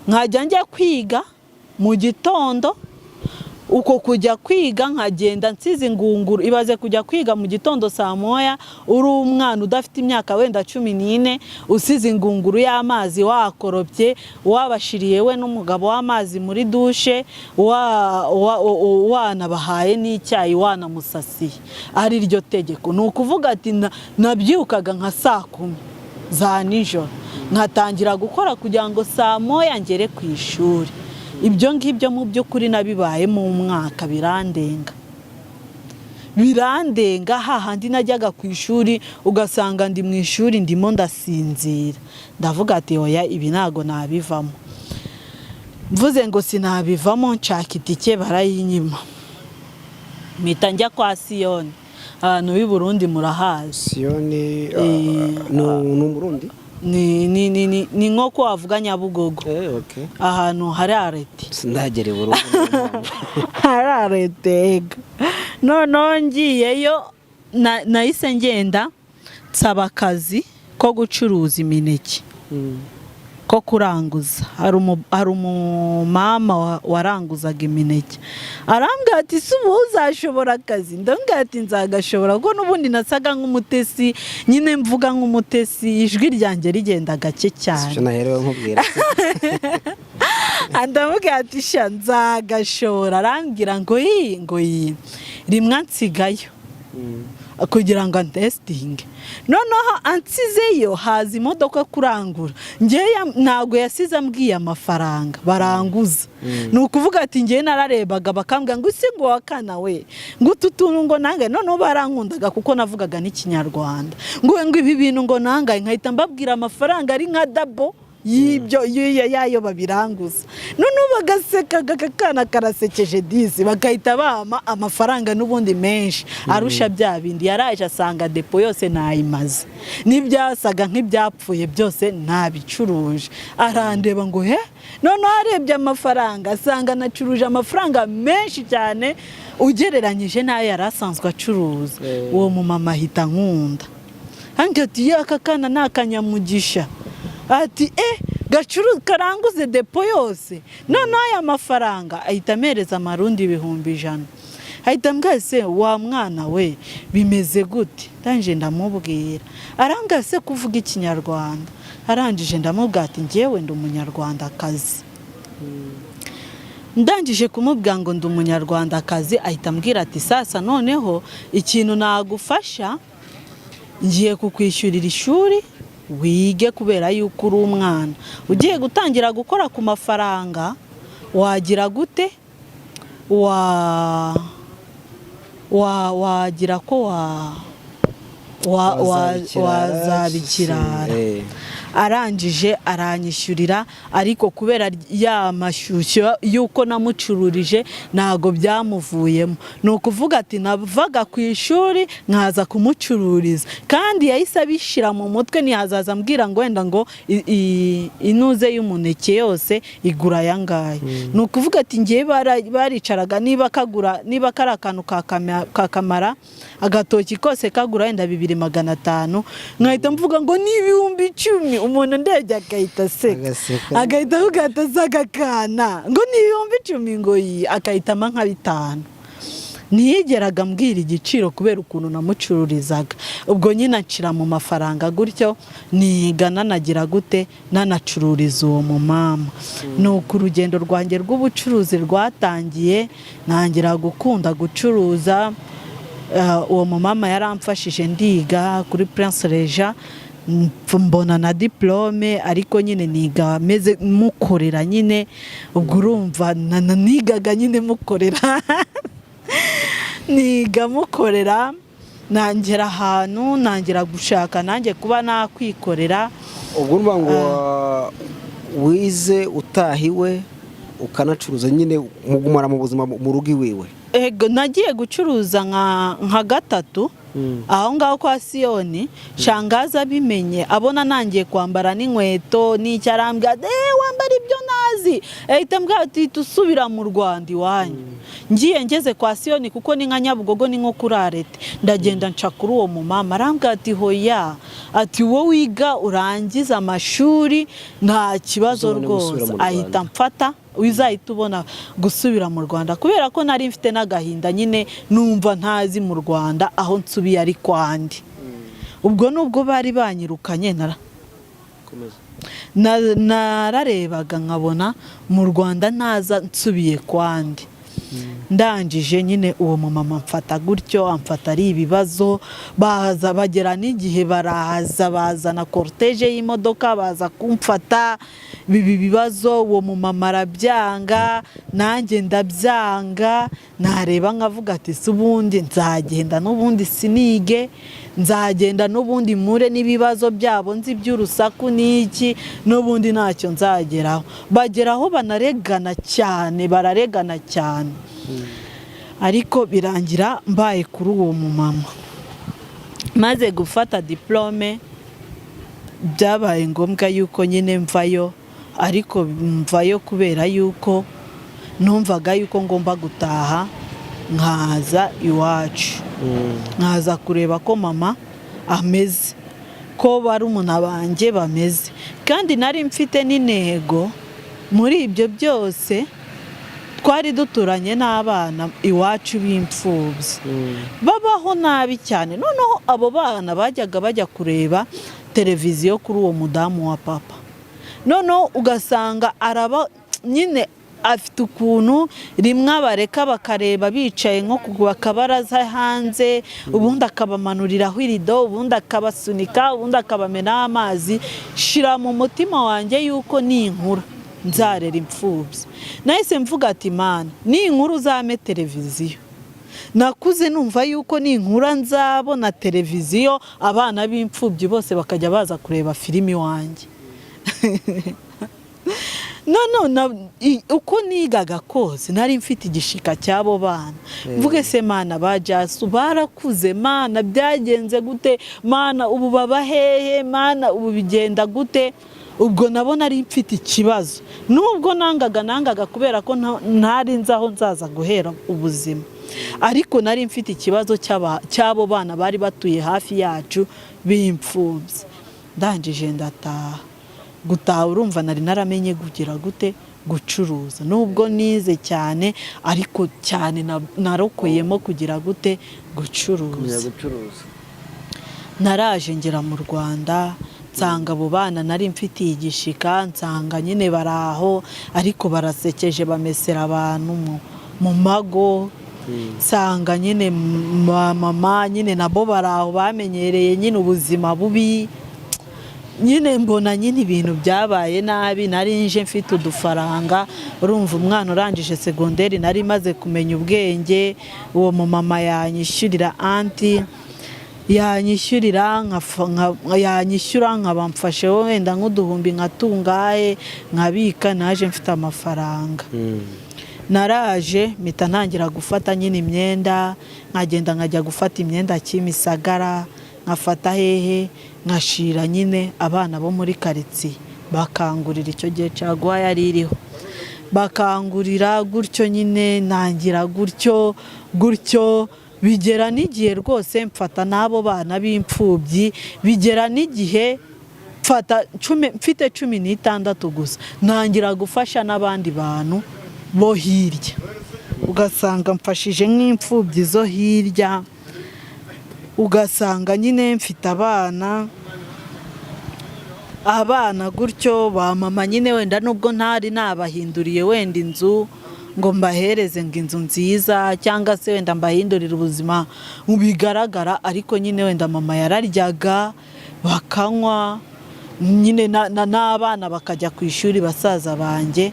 nkajya njya kwiga mu gitondo uko kujya kwiga nkagenda nsize ingunguru ibaze kujya kwiga mu gitondo saa 1 uri umwana udafite imyaka wenda 14 usize ingunguru y'amazi wakoropye wabashiriye we n'umugabo w'amazi muri dushe wanabahaye n'icyayi wanamusasiye ari ryo tegeko ni ukuvuga ati nabyukaga nka saa 10 za nijoro nkatangira gukora kugira ngo saa 1 ngere ku ishuri ibyo ngibyo mu by'ukuri nabibaye mu mwaka birandenga hahandi najyaga ku ishuri ugasanga ndi mu ishuri ndimo ndasinzira ndavuga ati oya ibi ntago nabivamo mvuze ngo sinabivamo nshaka itike barayinyima mpita njya kwa Siyoni ahantu b'i Burundi murahazi Siyoni ni Burundi ni nko ko wavuga Nyabugogo ahantu hari arete sindagere Burundi hari arete none ngiyeyo nahise ngenda nsaba akazi ko gucuruza imineke ko kuranguza hari umumama waranguzaga imineke arambwira ati si ubu uzashobora akazi ndambwira ati nzagashobora kuko n'ubundi nasaga nk'umutesi nyine mvuga nk'umutesi ijwi ryanjye rigenda gake cyane naherewe nkubwira ndamubwira ati sha nzagashobora arambwira ngo iyi rimwe nsigayo kugira ngo antesitinge noneho ansizeyo haza imodoka kurangura ngewe ntabwo yasize ambwiye amafaranga baranguza ni ukuvuga ati ngewe nararebaga bakambwira ngo isi ngo wakana we ngo utu tuntu ngo nangaye noneho barankundaga kuko navugaga n'ikinyarwanda ngo ibi bintu ngo nangaye nkahita mbabwira amafaranga ari nka dabo y'ibyo yayo babiranguza noneho bagaseka kakana karasekeje disi bagahita bama amafaranga n'ubundi menshi arusha bya bindi yaraje asanga depo yose nayimaze n'ibyasaga nk'ibyapfuye byose nabicuruje arandeba ngo noneho arebye amafaranga asanga nacuruje amafaranga menshi cyane ugereranyije n'ayo yari asanzwe acuruza uwo mumama ahita nkunda hanga ati aka kana ni akanyamugisha ati gacuruza karanguze depo yose noneho aya mafaranga ahita amereza amarundi 100,000 ahita ambwira se wa mwana we bimeze gute ndangije ndamubwira arambwira se kuvuga ikinyarwanda arangije ndamubwira ati njyewe ndi umunyarwandakazi ndangije kumubwira ngo ndi umunyarwandakazi ahita ambwira ati sasa noneho ikintu nagufasha ngiye kukwishyurira ishuri wige kubera yuko uri umwana ugiye gutangira gukora ku mafaranga wagira gute wagira ko wazabikirara arangije aranyishyurira ariko kubera ya mashyushyo yuko namucururije ntago byamuvuyemo ni ukuvuga ati navaga ku ishuri nkaza kumucururiza kandi yahise abishyira mu mutwe ntiyazaza ambwira ngo wenda ngo inuze y'umuneke yose igura aya ngaya ni ukuvuga ati ngiye baricaraga niba kari akantu kakamara agatoki kose kagura wenda 2,500 nkahita mvuga ngo ni 10,000 umuntu ndege akahita aseka agahita avuga ati agakana ngo ni 10,000 ngo akahitamo nka 5 ntiyigeraga mbwira igiciro kubera ukuntu namucururizaga ubwo nyine acira mu mafaranga gutyo niga nanagira gute nanacururiza uwo mumama nuko urugendo rwanjye rw'ubucuruzi rwatangiye ntangira gukunda gucuruza uwo mumama yaramfashije ndiga kuri Prince Regent mbona na diplome ariko nyine niga meze mukorera nyine ubwo urumva nigaga nyine mukorera niga mukorera nangera ahantu nangira gushaka nanjye kuba nakwikorera ubwo urumva ngo wize utahiwe ukanacuruza nyine mugumara mu buzima mu rugo iwiwe nagiye gucuruza nka 3 aho ngaho kwa Siyoni shangaza abimenye abona nangiye kwambara n'inkweto n'icyarambwa wambara ibyo nazi ahita mbwira ati tusubira mu Rwanda iwanyu ngiye ngeze kwa Siyoni kuko ni nka Nyabugogo ni nko kuri arete ndagenda nca kuri uwo mumama arambwira ati hoya ati wowe wiga urangiza amashuri nta kibazo rwose ahita mfata wizahita ubona gusubira mu Rwanda kubera ko nari mfite n'agahinda nyine numva ntazi mu Rwanda aho nsubiye ari kwandi ubwo nubwo bari banyirukanye nararebaga nkabona mu Rwanda ntaza nsubiye kwandi ndangije nyine uwo mumama mfata gutyo amfata ari ibibazo baza bagera n'igihe baraza bazana cortege y'imodoka baza kumfata bibi bibazo uwo mumama arabyanga nanjye ndabyanga nareba nkavuga ati subundi nzagenda n'ubundi sinige nzagenda n'ubundi mure n'ibibazo byabo nzi by'urusaku n'iki n'ubundi ntacyo nzageraho bageraho bararegana cyane ariko birangira mbaye kuri uwo mumama maze gufata diplome byabaye ngombwa yuko nyine mvayo ariko mvayo kubera yuko numvaga yuko ngomba gutaha nkaza iwacu nkaza kureba ko mama ameze ko barumuna banjye bameze kandi nari mfite n'intego muri ibyo byose twari duturanye n'abana iwacu b'imfubyi babaho nabi cyane noneho abo bana bajyaga bajya kureba televiziyo kuri uwo mudamu wa papa noneho ugasanga araba nyine afite ukuntu rimwe abareka bakareba bicaye nko ku kabaraza hanze ubundi akabamanuriraho irido ubundi akabasunika ubundi akabamenaho amazi shira mu mutima wanjye yuko ni inkuru nzarera imfubyi nahise mvuga ati mana ni inkuru uzame televiziyo nakuze numva yuko ni inkuru nzabona televiziyo abana b'imfubyi bose bakajya baza kureba filimi wanjye uko nigaga kose nari mfite igishika cy'abo bana mvuge se mana bajasu barakuze mana byagenze gute mana ubu baba hehe mana ubu bigenda gute ubwo nabona ari mfite ikibazo nubwo nangaga kubera ko ntari nzaho nzaza guhera ubuzima ariko nari mfite ikibazo cy'abo bana bari batuye hafi yacu b'imfubyi ndangije ndataha gutaha urumva nari naramenye kugira gute gucuruza nubwo nize cyane ariko cyane narokoyemo kugira gute gucuruza. Naraje ngera mu Rwanda nsanga abo bana nari mfitiye igishika nsanga nyine baraho ariko barasekeje bamesera abantu mu mago nsanga nyine mama nyine nabo baraho bamenyereye nyine ubuzima bubi nyine mbona nyine ibintu byabaye nabi nari nje mfite udufaranga urumva umwana urangije segonderi nari maze kumenya ubwenge uwo mama yanyishyurira anti yanyishyurira yanyishyura nkabamfashe wenda nk'uduhumbi nkatungaye nkabika naje mfite amafaranga. Naraje mpita ntangira gufata nyine imyenda nkagenda nkajya gufata imyenda Kimisagara nkafata hehe nkashira nyine abana bo muri karitsiye bakangurira icyo gihe caguwa yari iriho bakangurira gutyo nyine nangira gutyo bigera n'igihe rwose mfata n'abo bana b'imfubyi bigera n'igihe mfite 16 gusa nangira gufasha n'abandi bantu bo hirya ugasanga mfashije nk'imfubyi zo hirya ugasanga nyine mfite abana gutyo ba mama nyine wenda nubwo ntari nabahinduriye wenda inzu ngo mbahereze ngo inzu nziza cyangwa se wenda mbahindurira ubuzima bigaragara ariko nyine wenda mama yararyaga bakanywa nyine n'abana bakajya ku ishuri basaza banjye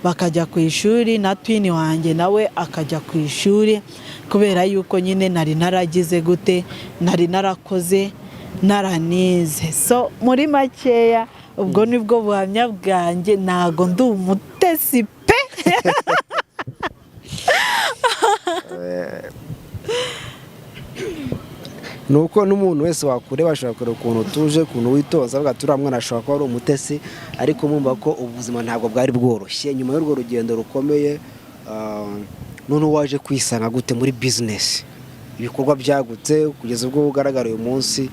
bakajya ku ishuri na twini wanjye nawe akajya ku ishuri kubera yuko nyine nari naragize gute nari narakoze naranize. So muri makeya ubwo nibwo buhamya bwanjye ntago ndi umutesi pe. nuko n'umuntu wese wakureba ashobora kureba ukuntu tuje ukuntu witoza avuga turiya mwana ashobora kuba ari umutesi ariko mumva ko ubuzima ntabwo bwari bworoshye nyuma y'urwo rugendo rukomeye. None waje kwisanga gute muri business ibikorwa byagutse kugeza ubwo ugaragara uyu munsi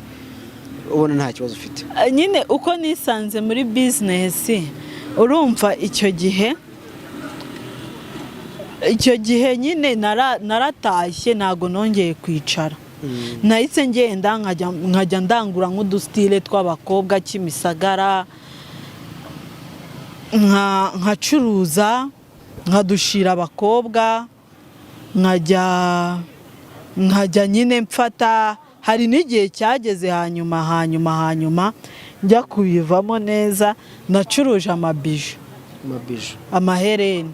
ubona nta kibazo ufite? Nyine uko nisanze muri business urumva icyo gihe nyine naratashye ntago nongeye kwicara nahise ngenda nkajya ndangura nk'udustile tw'abakobwa Kimisagara nkacuruza nkadushira abakobwa nkajya nyine mfata. Hari n'igihe cyageze hanyuma njya kubivamo neza nacuruje amabiju amahereni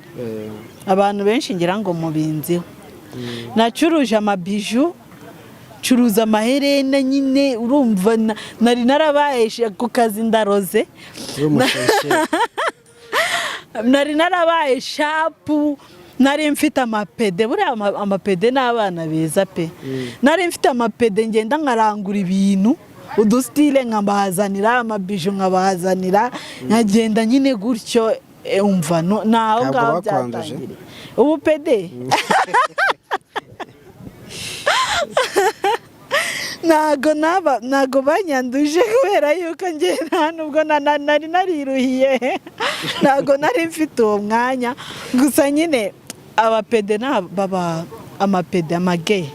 abantu benshi ngira ngo mubinziho nacuruje amabiju curuza amaherena nyine urumva nari narabaye ku kazi ndaroze nari narabaye shapu nari mfite amapede buriya amapede n'abana beza pe nari mfite amapede ngenda nkarangura ibintu udustile nkabahazanira amabiju nkabahazanira nkagenda nyine gutyo umva naho ngaho byatangiriye ubu pede ntago banyanduje kubera yuko ngenda nubwo nari nariruhiye ntago nari mfite uwo mwanya gusa nyine abapede baba amapede amage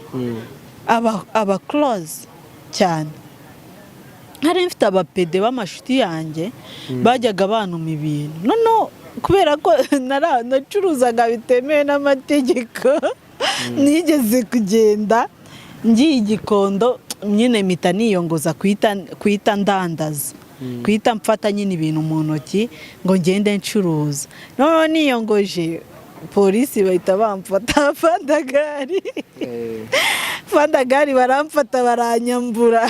aba close cyane. Hari mfite abapede b'amashuti yanjye bajyaga banuma ibintu none kubera ko nacuruzaga bitemewe n'amategeko nigeze kugenda ngiye Gikondo nyine mpita niyongoza kwita ndandaza kwita mfata nyine ibintu mu ntoki ngo ngende ncuruza none niyongoje polisi bahita bamfata fandagari baramfata baranyambura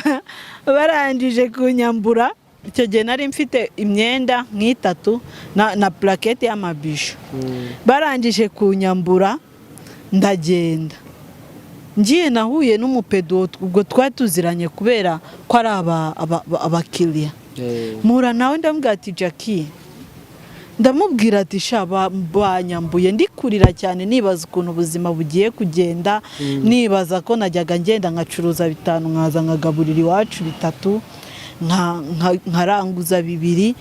barangije kunyambura. Icyo gihe nari mfite imyenda nk'itatu na plaquette y'amabisho barangije kunyambura ndagenda ngiye nahuye n'umupedo ubwo twatuziranye kubera ko ari abakiriya mura nawe ndambwira ati Jackie ndamubwira ati shaba banyambuye ndikurira cyane nibaza ukuntu ubuzima bugiye kugenda nibaza ko najyaga ngenda nkacuruza 5 nkaza nkagaburira iwacu 3 nkaranguza 2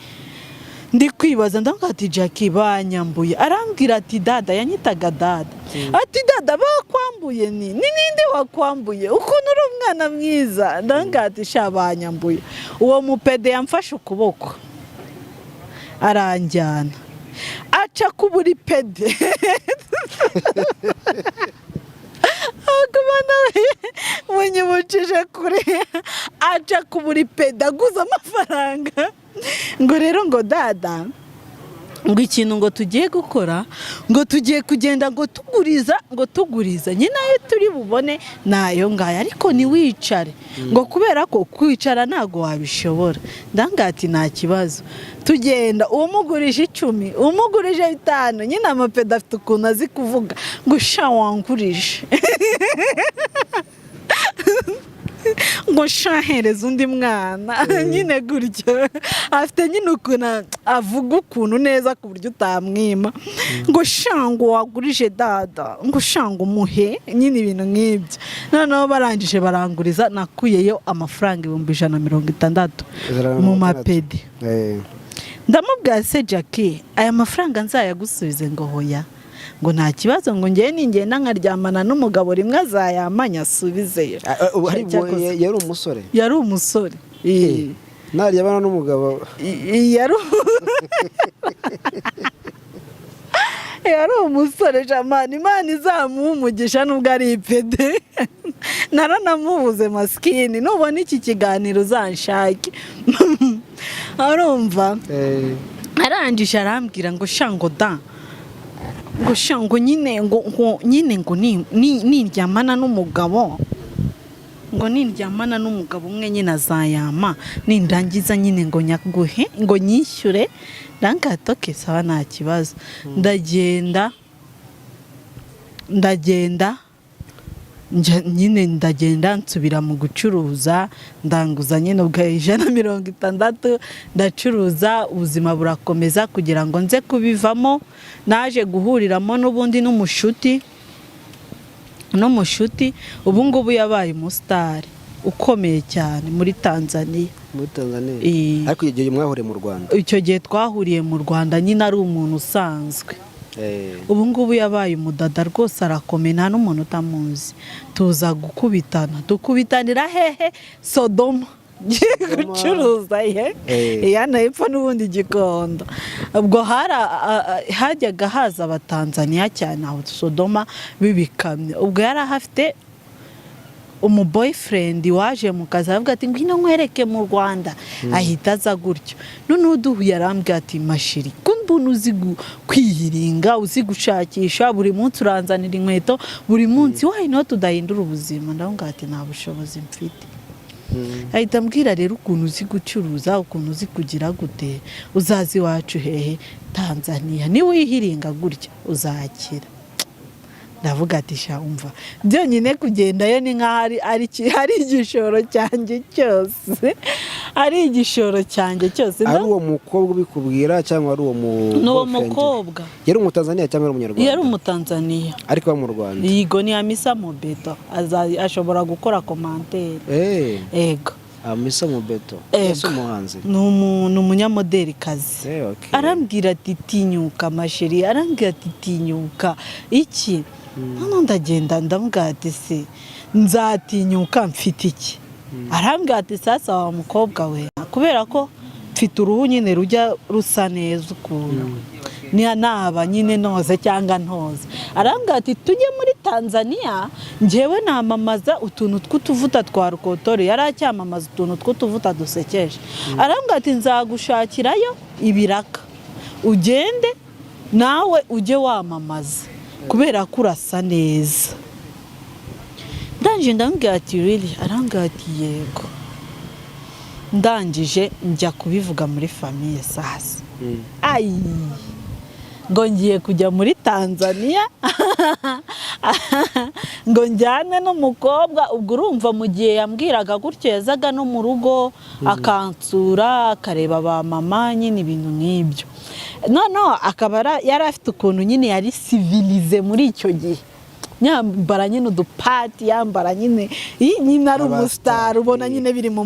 ndi kwibaza ndavuga ati Jackie banyambuye, arambwira ati dada, yanyitaga dada, ati dada bakwambuye ni ninde wakwambuye ukuntu uri umwana mwiza? Ndavuga ati sha banyambuye. Uwo mupede yamfashe ukuboko aranjyana aca ku buri pede munyibukije kure, aca ku buri pede aguza amafaranga ngo rero ngo dada ngo ikintu ngo tugiye gukora ngo tugiye kugenda ngo tuguriza nyine ayo turi bubone nayo ngayo, ariko ntiwicare ngo kubera ko kwicara ntago wabishobora. Ndanga ati nta kibazo, tugenda umugurije 10 umugurije 5, nyine amapeda afite ukuntu azi kuvuga ngo sha wangurije ngo shahereza undi mwana nyine gutyo, afite nyine ukuntu avuga ukuntu neza ku buryo utamwima, ngo shango wagurije dada, ngo shango muhe, nyine ibintu nk'ibyo. Noneho barangije baranguriza, nakuyeyo amafaranga 160 mu mapedi. Ndamubwira se Jackie, aya mafaranga nzayagusubize? Ngo hoya, ngo nta kibazo, ngo ngiye ningenda nkaryamana n'umugabo rimwe azayamanya asubizeyo. Yari umusore? Yari umusore. Naryamana n'umugabo? Yari umusore jamani, Imana izamuha umugisha nubwo ari ipede. Naranamubuze maskini, nubona iki kiganiro uzanshake. Arumva arangije arambwira ngo shango da, ngo shango nyine ngo nindyamana n'umugabo, ngo nindyamana n'umugabo umwe nyine azayama, nindangiza nyine ngo nyaguhe, ngo nyishyure. Ndangatoke sawa nta kibazo. Ndagenda nsubira mu gucuruza, ndanguza nyine ubwo 160, ndacuruza, ubuzima burakomeza kugira ngo nze kubivamo. Naje guhuriramo n'ubundi n'umushuti, ubu ngubu yabaye umustar ukomeye cyane muri Tanzania. Muri Tanzania? Ariko igihe mwahuriye mu Rwanda? Icyo gihe twahuriye mu Rwanda nyine ari umuntu usanzwe. Ubu ngubu yabaye umudada rwose, arakomeye, nta n'umuntu utamuzi. Tuza dukubitanira hehe? Sodoma. Gucuruza yana epfo n'ubundi Gikondo. Ubwo hajyaga haza abatanzania cyane aho Sodoma bibikamye. Ubwo yari ahafite umuboyfriend waje mu kazi, avuga ati ngwino nkwereke mu Rwanda. Ahita aza gutyo. None uduhuye arambwira ati mashiri, kumbona uzi kwihiringa, uzi gushakisha, buri munsi uranzanira inkweto, buri munsi why not tudahindura ubuzima? Ndavuga ati nta bushobozi mfite. Ahita ambwira rero ukuntu uzi gucuruza, ukuntu uzi kugira gute, uzazi wacu hehe? Tanzania. Ni wihiringa gutya uzakira. Ndavuga ati sha umva, byonyine kugendayo ni nk'ahari ari igishoro cyanjye cyose, ari igishoro cyanjye cyose. Ari uwo mukobwa ubikubwira cyangwa ari uwo n'uwo mukobwa? Yari umutanzania cyangwa ari umunyarwanda? Yari umutanzania ariko mu Rwanda. Yego ni Amisa Mobeto, ashobora gukora commentaire. Ego Amisa Mobeto ese umuhanzi? Ni umunyamodeli kazi. Arambwira ati tinyuka masheri, arambwira ati tinyuka iki? None ndagenda ndambwira ati se nzatinyuka mfite iki? Arambwira ati sasa wa mukobwa we, kubera ko mfite uruhu nyine rujya rusa neza ukuntu naba nyine noze cyangwa ntoze. Arambwira ati tujye muri Tanzania, njyewe namamaza utuntu tw'utuvuta twa Rukotore, yari acyamamaza utuntu tw'utuvuta dusekeje. Arambwira ati nzagushakirayo ibiraka, ugende nawe ujye wamamaza kubera ko urasa neza. Ndangije ndambwira ati really? Arambwira ati yego. Ndangije njya kubivuga muri famille sasa. Ngo ngiye kujya muri Tanzania ngo njyane n'umukobwa. Ubwo urumva mu gihe yambwiraga gutyo yazaga no mu rugo akansura, akareba ba mama, nyine ibintu nk'ibyo. No akaba yari afite ukuntu nyine yari civilize muri icyo gihe, yambara nyine udupati, yambara nyine ari umustar, ubona nyine biri mu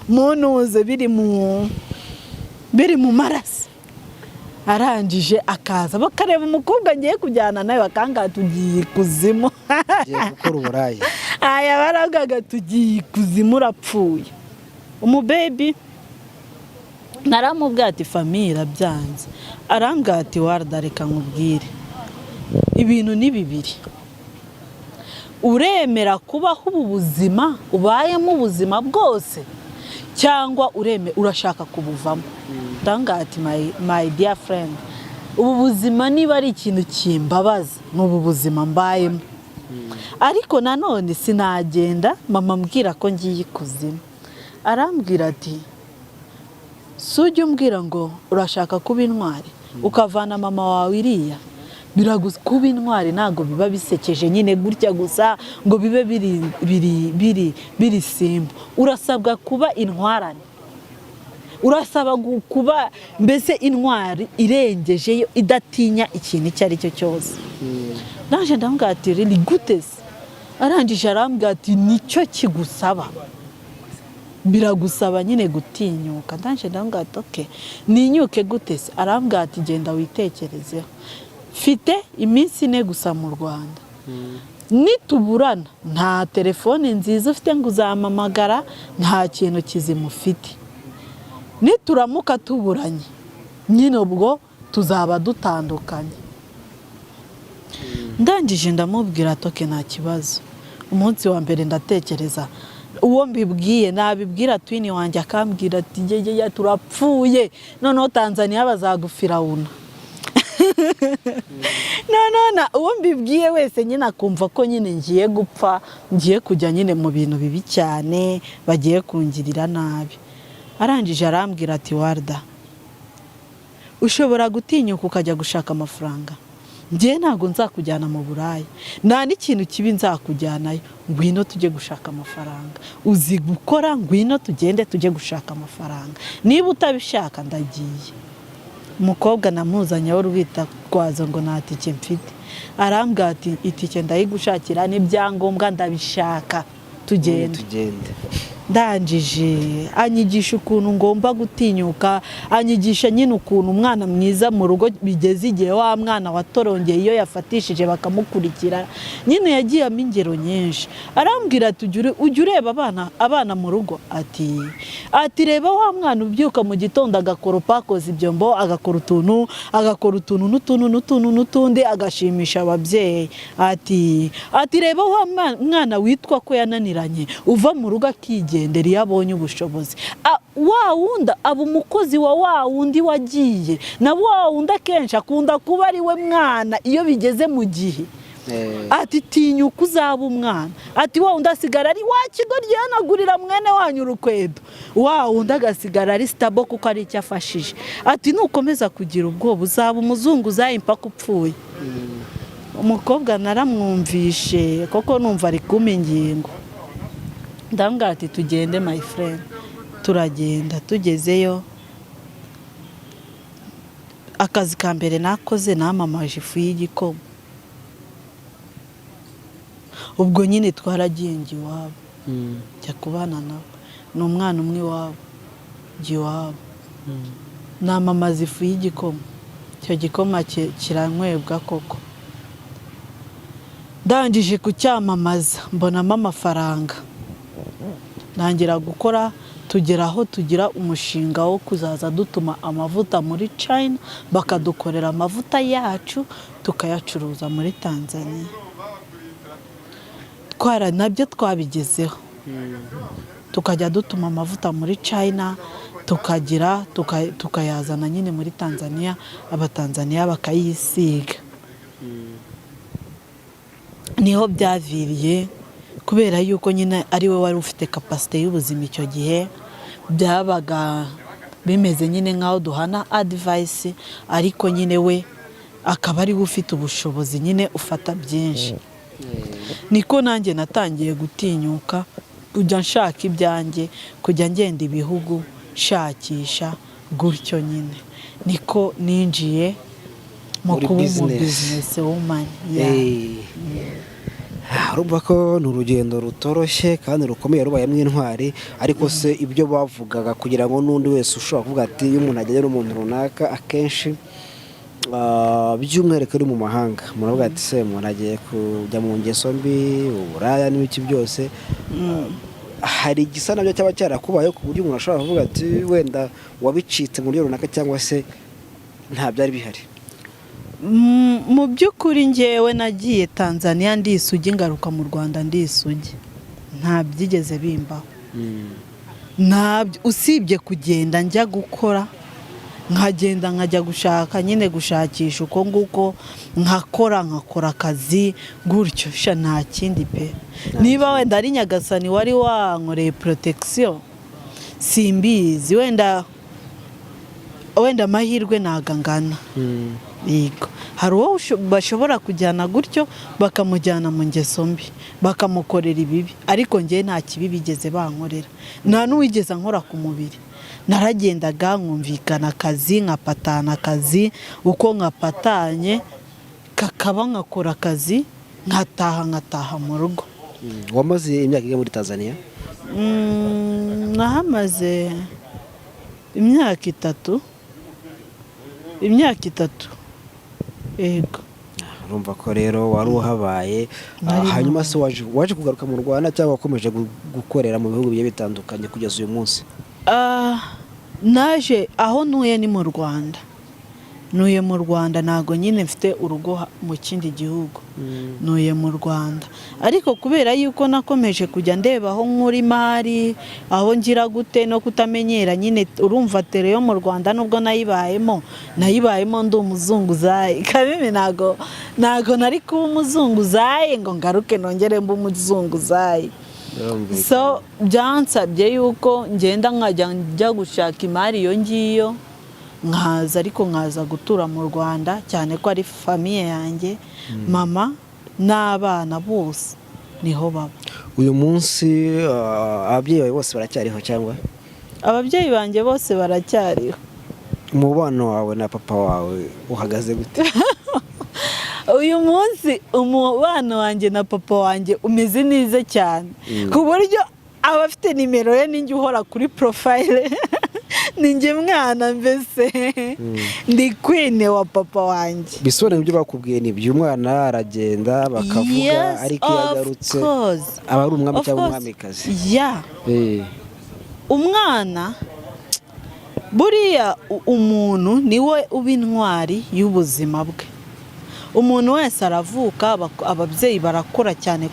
ntuze, biri biri mu maraso. Arangije akaza bakareba umukobwa ngiye kujyana nawe bakanga tugiye kuzimu. Ngiye gukora uburayi. Aya baravugaga tugiye kuzimu urapfuye. Umubebi naramubwira ati famiye irabyanze. Arambwira ati Warda reka nkubwire. Ibintu ni bibiri. Uremera kubaho ubu buzima ubayemo ubuzima bwose cyangwa urashaka kubuvamo. Ndanga ati my dear friend, ubu buzima niba ari ikintu kimbabaza n'ubu buzima mbayemo. Ariko nanone sinagenda mama mbwira ko ngiye kuzimu. Arambwira ati sujye umbwira ngo urashaka kuba intwari ukavana mama wawe iriya. Biragusa kuba intwari ntago biba bisekeje nyine gutya gusa ngo bibe biri simple. Urasabwa kuba intwarane. Urasaba kuba mbese intwari irengeje idatinya ikintu icyo ari cyo cyose. Naje ndambwira ati really gutese. Arangije arambwira ati nicyo kigusaba. Biragusaba nyine gutinyuka. Naje ndambwira ati okay ninyuke gutese. Arambwira ati genda witekerezeho. Fite iminsi ine gusa mu Rwanda. Nituburana nta telefone nziza ufite ngo uzamamagara, nta kintu kizimufite. Nituramuka tuburanye nyine ubwo tuzaba dutandukanye. Ndangije ndamubwira toke nta kibazo. Umunsi wa mbere ndatekereza uwo mbibwiye nabibwira twini wanjye akambwira ati yeye turapfuye noneho Tanzania bazagufira una. None uwo mbibwiye wese nyine akumva ko nyine ngiye gupfa, ngiye kujya nyine mu bintu bibi cyane bagiye kungirira nabi. Arangije arambwira ati Warda ushobora gutinyuka ukajya gushaka amafaranga. Ngiye ntago nzakujyana mu burayi, nta n'ikintu kibi nzakujyanayo. Ngwino tujye gushaka amafaranga. Uzi gukora, ngwino tugende tujye gushaka amafaranga. Niba utabishaka ndagiye. Umukobwa namuzanye wari witwaza ngo nta tike mfite. Arambwira ati itike ndayigushakira n'ibyangombwa ndabishaka tugende. Ndangije anyigisha ukuntu ngomba gutinyuka, anyigisha nyine ukuntu umwana mwiza mu rugo bigeze igihe wa mwana watorongeye iyo yafatishije bakamukurikira. Nyine yagiye amingero nyinshi. Arambwira ati ujye ureba abana mu rugo. Ati reba wa mwana ubyuka mu gitondo agakoropa akoze ibyombo agakora utuntu n'utundi agashimisha ababyeyi. Ati reba wa mwana witwa ko yananiranye uva mu rugo akigendera iyo abonye ubushobozi. Wa wundi aba umukozi wa wundi wagiye na wa wundi akenshi akunda kuba ari we mwana iyo bigeze mu gihe. Ati tinyuka uzaba umwana. Ati wa wundi asigara ari wa kigo ryanagurira mwene wanyu urukwedo. Wa wundi agasigara ari stable kuko ari icyo afashije. Ati nukomeza kugira ubwoba uzaba umuzunguzayi mpaka upfuye. Umukobwa naramwumvishe koko numva ari kuma ingingo. Ndambwira ati tugende my friend. Turagenda tugezeyo. Akazi ka mbere nakoze namamaje ifu y'igikoma. Ubwo nyine twaragiye iwabo njya kubana nawe. Ni umwana umwe wabo iwabo. Namamaza ifu y'igikoma. Icyo gikoma kiranywebwa koko. Ndangije kucyamamaza mbonamo amafaranga. Ntangira gukora tugeraho tugira umushinga wo kuzaza dutuma amavuta muri China bakadukorera amavuta yacu tukayacuruza muri Tanzania. Nabyo twabigezeho. Tukajya dutuma amavuta muri China tukayazana nyine muri Tanzania, abatanzania bakayisiga. Niho byaviriye kubera yuko nyine ari we wari ufite capacity y'ubuzima icyo gihe. Byabaga bimeze nyine nkaho duhana advice ariko nyine we akaba ari ufite ubushobozi nyine ufata byinshi. Niko nanjye natangiye gutinyuka kujya nshaka ibyanjye, kujya ngenda ibihugu shakisha gutyo nyine. Niko ninjiye mu kuba mu business woman. urumva ko ni urugendo rutoroshye kandi rukomeye rubayemo intwari, ariko se ibyo bavugaga kugira ngo n'undi wese ushobora kuvuga ati iyo umuntu ajyanye n'umuntu runaka akenshi by'umwihariko uri mu mahanga muravuga ati se umuntu agiye kujya mu ngeso mbi, uburaya n'ibiki byose, hari igisa nabyo cyaba cyarakubayeho ku buryo umuntu ashobora kuvuga ati wenda wabicitse mu buryo runaka cyangwa se nta byari bihari? Mu by'ukuri njyewe nagiye Tanzania ndi isugi, ngaruka mu Rwanda ndi isugi, nta byigeze bimbaho. Usibye kugenda njya gukora, nkagenda nkajya gushaka nyine gushakisha uko nguko, nkakora akazi gutyo, nta kindi pe. Niba wenda ari Nyagasani wari wankoreye protection simbizi, wenda amahirwe nagangana. Yego, hari uwo bashobora kujyana gutyo bakamujyana mu ngeso mbi, bakamukorera ibibi, ariko njye nta kibi bigeze bankorera, nta n'uwigeze nkora ku mubiri. Naragendaga nkumvikana akazi, nkapatana akazi, uko nkapatanye kakaba nkakora akazi, nkataha mu rugo. Wamaze imyaka ingahe muri Tanzania? Nahamaze imyaka itatu. Yego. Urumva ko rero wari uhabaye, hanyuma se waje kugaruka mu Rwanda cyangwa wakomeje gukorera mu bihugu bigiye bitandukanye kugeza uyu munsi? Naje aho ntuye ni mu Rwanda. Ntuye mu Rwanda, ntago nyine mfite urugo mu kindi gihugu. Ntuye mu Rwanda, ariko kubera yuko nakomeje kujya ndeba aho nkuri mari, aho ngira gute no kutamenyera nyine, urumva tere yo mu Rwanda nubwo nayibayemo ndi umuzunguzayi. Kabime ntago nari kuba umuzunguzayi ngo ngaruke nongere mbe umuzunguzayi. So byansabye yuko ngenda njya gushaka imari iyo ngiyo, nkaza gutura mu Rwanda, cyane ko ari famiye yanjye, mama n'abana bose niho baba. Uyu munsi ababyeyi bawe bose baracyariho cyangwa? Ababyeyi banjye bose baracyariho. Umubano wawe na papa wawe uhagaze gute? Uyu munsi umubano wanjye na papa wanjye umeze neza cyane, ku buryo abafite nimero ye ninjye uhora kuri profile. Ninjye mwana mbese ndi queen wa papa wanjye. Bisobanura ibyo bakubwiye ni ibyo, umwana aragenda bakavuga, ariko yagarutse aba ari umwami cyangwa umwamikazi. Umwana buriya umuntu niwe uba intwari y'ubuzima bwe. Umuntu wese aravuka, ababyeyi barakora cyane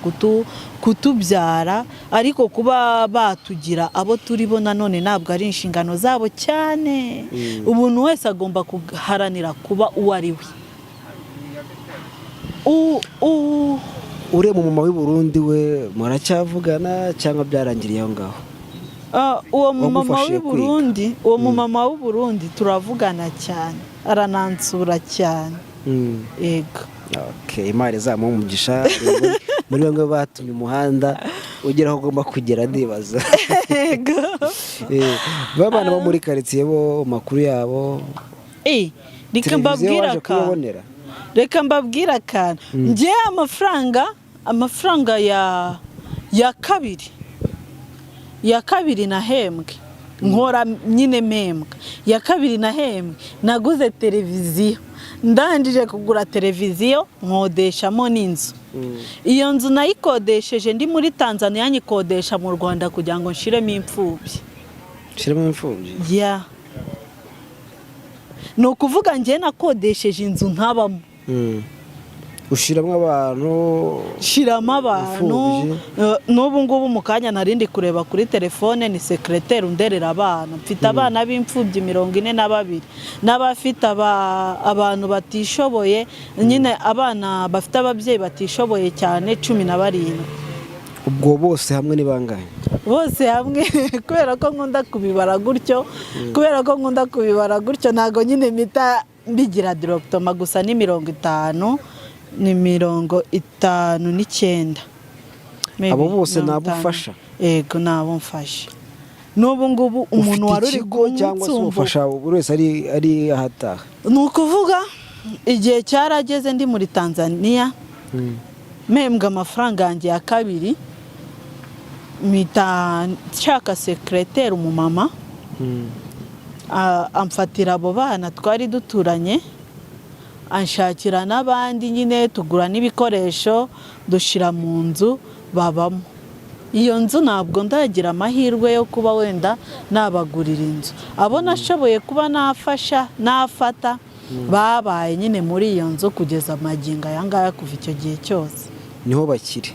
kutubyara, ariko kuba batugira abo turi bo nanone ntabwo ari inshingano zabo cyane. Umuntu wese agomba kuharanira kuba uwo ari we. Ureba umumama w'i Burundi we muracyavugana cyangwa byarangiriye aho ngaho? Uwo mumama w'i Burundi turavugana cyane, aranansura cyane. Yego. Okay, Imana izamuha umugisha muri bamwe batumye umuhanda ugera aho ugomba kugera, ndibaza. Yego. Babana bo muri quartier bo makuru yabo. Reka mbabwira kana. Ngiye amafaranga ya kabiri nahembwe, nkora nyine mpembwa. Ya kabiri nahembwe naguze televiziyo, ndangije kugura televiziyo nkodeshamo n'inzu. Iyo nzu nayikodesheje ndi muri Tanzania, nyikodesha mu Rwanda kugira ngo nshiremo imfubyi. Ni ukuvuga njye nakodesheje inzu ntabamo. Ushiramo abantu n'ubu ngubu mu kanya narindi kureba kuri telefone, ni secrétaire underera abana. Mfite abana b'imfubyi 42 n'abafite abantu batishoboye, nyine abana bafite ababyeyi batishoboye cyane 17. Ubwo bose hamwe ni bangahe? Bose hamwe kubera ko nkunda kubibara gutyo, ntago nyine mita mbigira directement, gusa ni 50 ni 59. Abo bose nabufasha? Yego, nabo mfasha. N'ubu ngubu umuntu waruri cyangwa se ufasha buri wese ari ahataha? Ni ukuvuga igihe cyarageze ndi muri Tanzania, mpembwa amafaranga yanjye ya kabiri mpita nshaka secrétaire umumama amfatira abo bana twari duturanye anshakira n'abandi nyine tugura n'ibikoresho dushira mu nzu babamo. Iyo nzu ntabwo ndagira amahirwe yo kuba wenda nabagurira inzu, abo nashoboye kuba nafasha nafata babaye nyine muri iyo nzu kugeza amagingo aya ngaya kuva icyo gihe cyose. Niho bakiri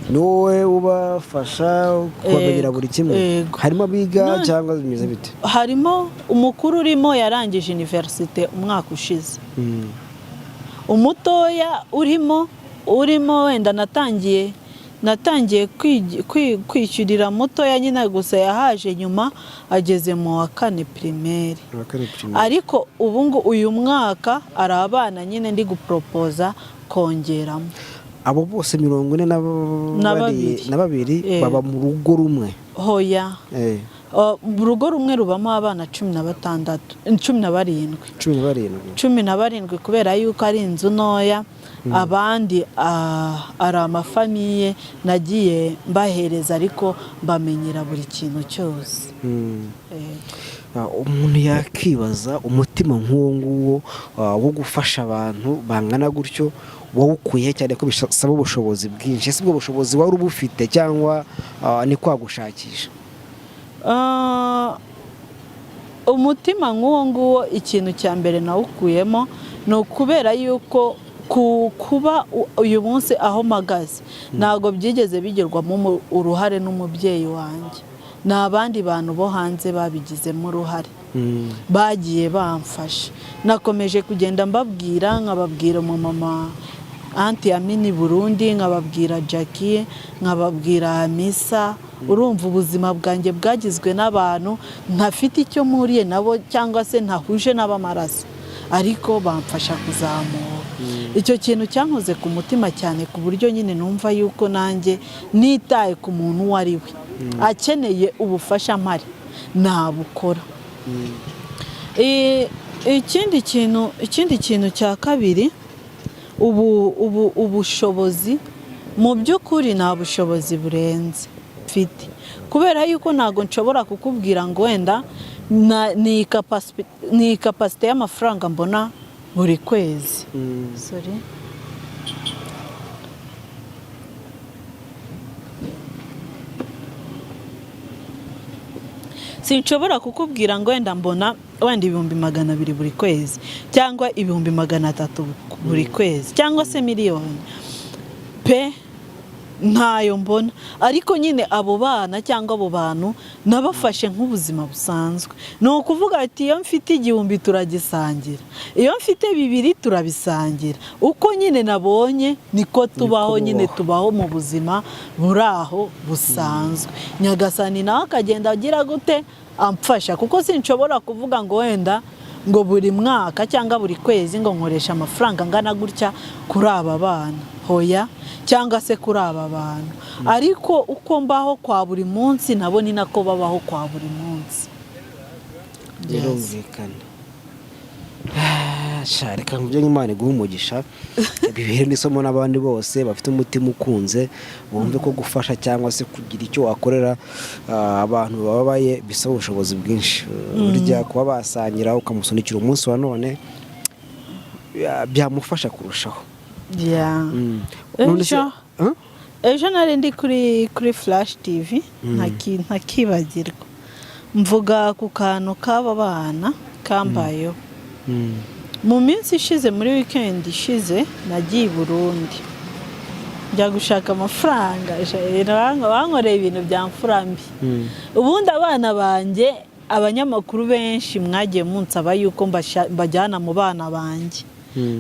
ni wowe ubafasha kubamenyera buri kimwe. Harimo abiga cyangwa bimeze bite? Harimo umukuru urimo yarangije universite umwaka ushize, umutoya urimo wenda natangiye kwishyurira mutoya nyine gusa yahaje nyuma ageze mu wa 4 primaire. Ariko uyu mwaka ari abana nyine ndi gupropoza kongeramo. Abo bose 42 baba mu rugo rumwe? Hoya, mu rugo rumwe rubamo abana 17 kubera yuko ari inzu ntoya. Abandi ari amafamiye nagiye mbahereza ariko mbamenyera buri kintu cyose. Umuntu yakibaza umutima nk'uwo nguwo wo gufasha abantu bangana gutyo wawukuye cyane ko bisaba ubushobozi bwinshi. Ese ubwo bushobozi wari ubufite cyangwa ni kwagushakisha? Umutima nk'uwo nguwo ikintu cya mbere nawukuyemo ni ukubera yuko kuba uyu munsi aho mpagaze ntabwo byigeze bigerwamo uruhare n'umubyeyi wanjye, ni abandi bantu bo hanze babigizemo uruhare bagiye bamfasha. Nakomeje kugenda nkababwira umumama Anti Amini Burundi, nkababwira Jackie, nkababwira Hamisa. Urumva ubuzima bwanjye bwagizwe n'abantu ntafite icyo mpuriye nabo cyangwa se ntahuje n'abamaraso, ariko bamfasha kuzamura. Icyo kintu cyankoze ku mutima cyane ku buryo nyine numva yuko nanjye nitaye ku muntu uwo ari we akeneye ubufasha mpari nabukora. Ikindi kintu cya kabiri, ubushobozi mu by'ukuri nta bushobozi burenze mfite, kubera yuko ntabwo nshobora kukubwira ngo wenda ni kapasite y'amafaranga mbona buri kwezi. Sinshobora kukubwira ngo wenda mbona wenda 200,000 buri kwezi cyangwa 300,000 buri kwezi cyangwa se miliyoni pe, ntayo mbona. Ariko nyine abo bana cyangwa abo bantu nabafashe nk'ubuzima busanzwe. Ni ukuvuga ati iyo mfite 1,000 turagisangira, iyo mfite 2 turabisangira. Uko nyine nabonye niko tubaho, nyine tubaho mu buzima buraho busanzwe. Nyagasani nawe akagenda agira gute amfasha, kuko sinshobora kuvuga ngo wenda ngo buri mwaka cyangwa buri kwezi ngo nkoresha amafaranga ngana gutya kuri aba bana. Hoya, cyangwa se kuri aba bantu. Ariko uko mbaho kwa buri munsi nabo ni nako babaho kwa buri munsi. Birumvikana. Reka nkubyo Imana iguhe umugisha, bibihere n'isomo n'abandi bose bafite umutima ukunze bumve ko gufasha cyangwa se kugira icyo wakorera abantu babaye bisaba ubushobozi bwinshi. Burya kuba basangira ukamusunikira umunsi wa none byamufasha kurushaho. Ejo nari ndi kuri Flash TV ntakibagirwa mvuga ku kantu k'aba bana kambayeho. Mu minsi ishize, muri weekend ishize, nagiye i Burundi njya gushaka amafaranga. Bankoreye ibintu bya mfurambi. Ubundi abana banjye abanyamakuru benshi mwagiye munsaba yuko mbajyana mu bana banjye,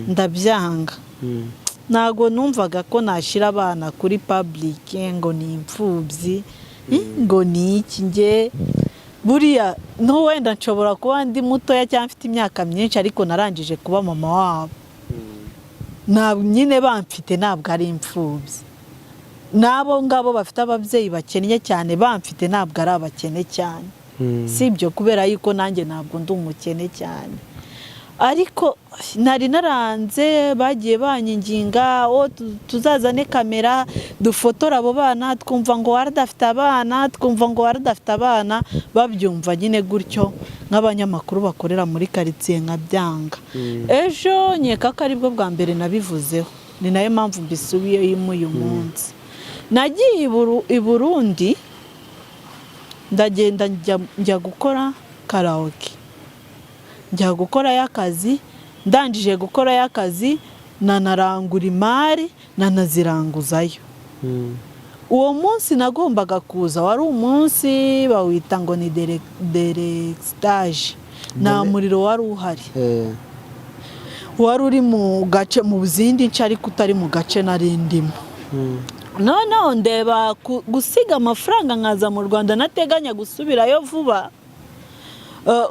ndabyanga. Ntago numvaga ko nashira abana kuri public ngo ni imfubyi, ngo ni iki. Nge buriya no wenda nshobora kuba ndi mutoya cyangwa mfite imyaka myinshi, ariko narangije kuba mama wabo. Nyine bamfite ntabwo ari imfubyi. Nabo ngabo bafite ababyeyi bakennye cyane bamfite ntabwo ari abakene cyane. Sibyo, kubera yuko nanjye ntabwo ndi umukene cyane. ariko nari naranze bagiye banyinginga tuzazane kamera dufotora abo bana twumva ngo waradafite abana babyumva nyine gutyo nk'abanyamakuru bakorera muri quartier nkabyanga ejo nkeka ko aribwo bwa mbere nabivuzeho ni nayo mpamvu mbisubiyeyo uyu munsi nagiye i Burundi ndagenda njya gukora karaoke njya gukora y'akazi ndangije gukora y'akazi nanarangura imari nanaziranguzayo uwo munsi nagombaga kuza wari umunsi bawita ngo ni stage nta muriro wari uhari wari uri mu gace mu zindi nce ariko utari mu gace narindimo noneho ndeba gusiga amafaranga nkaza mu Rwanda nateganya gusubirayo vuba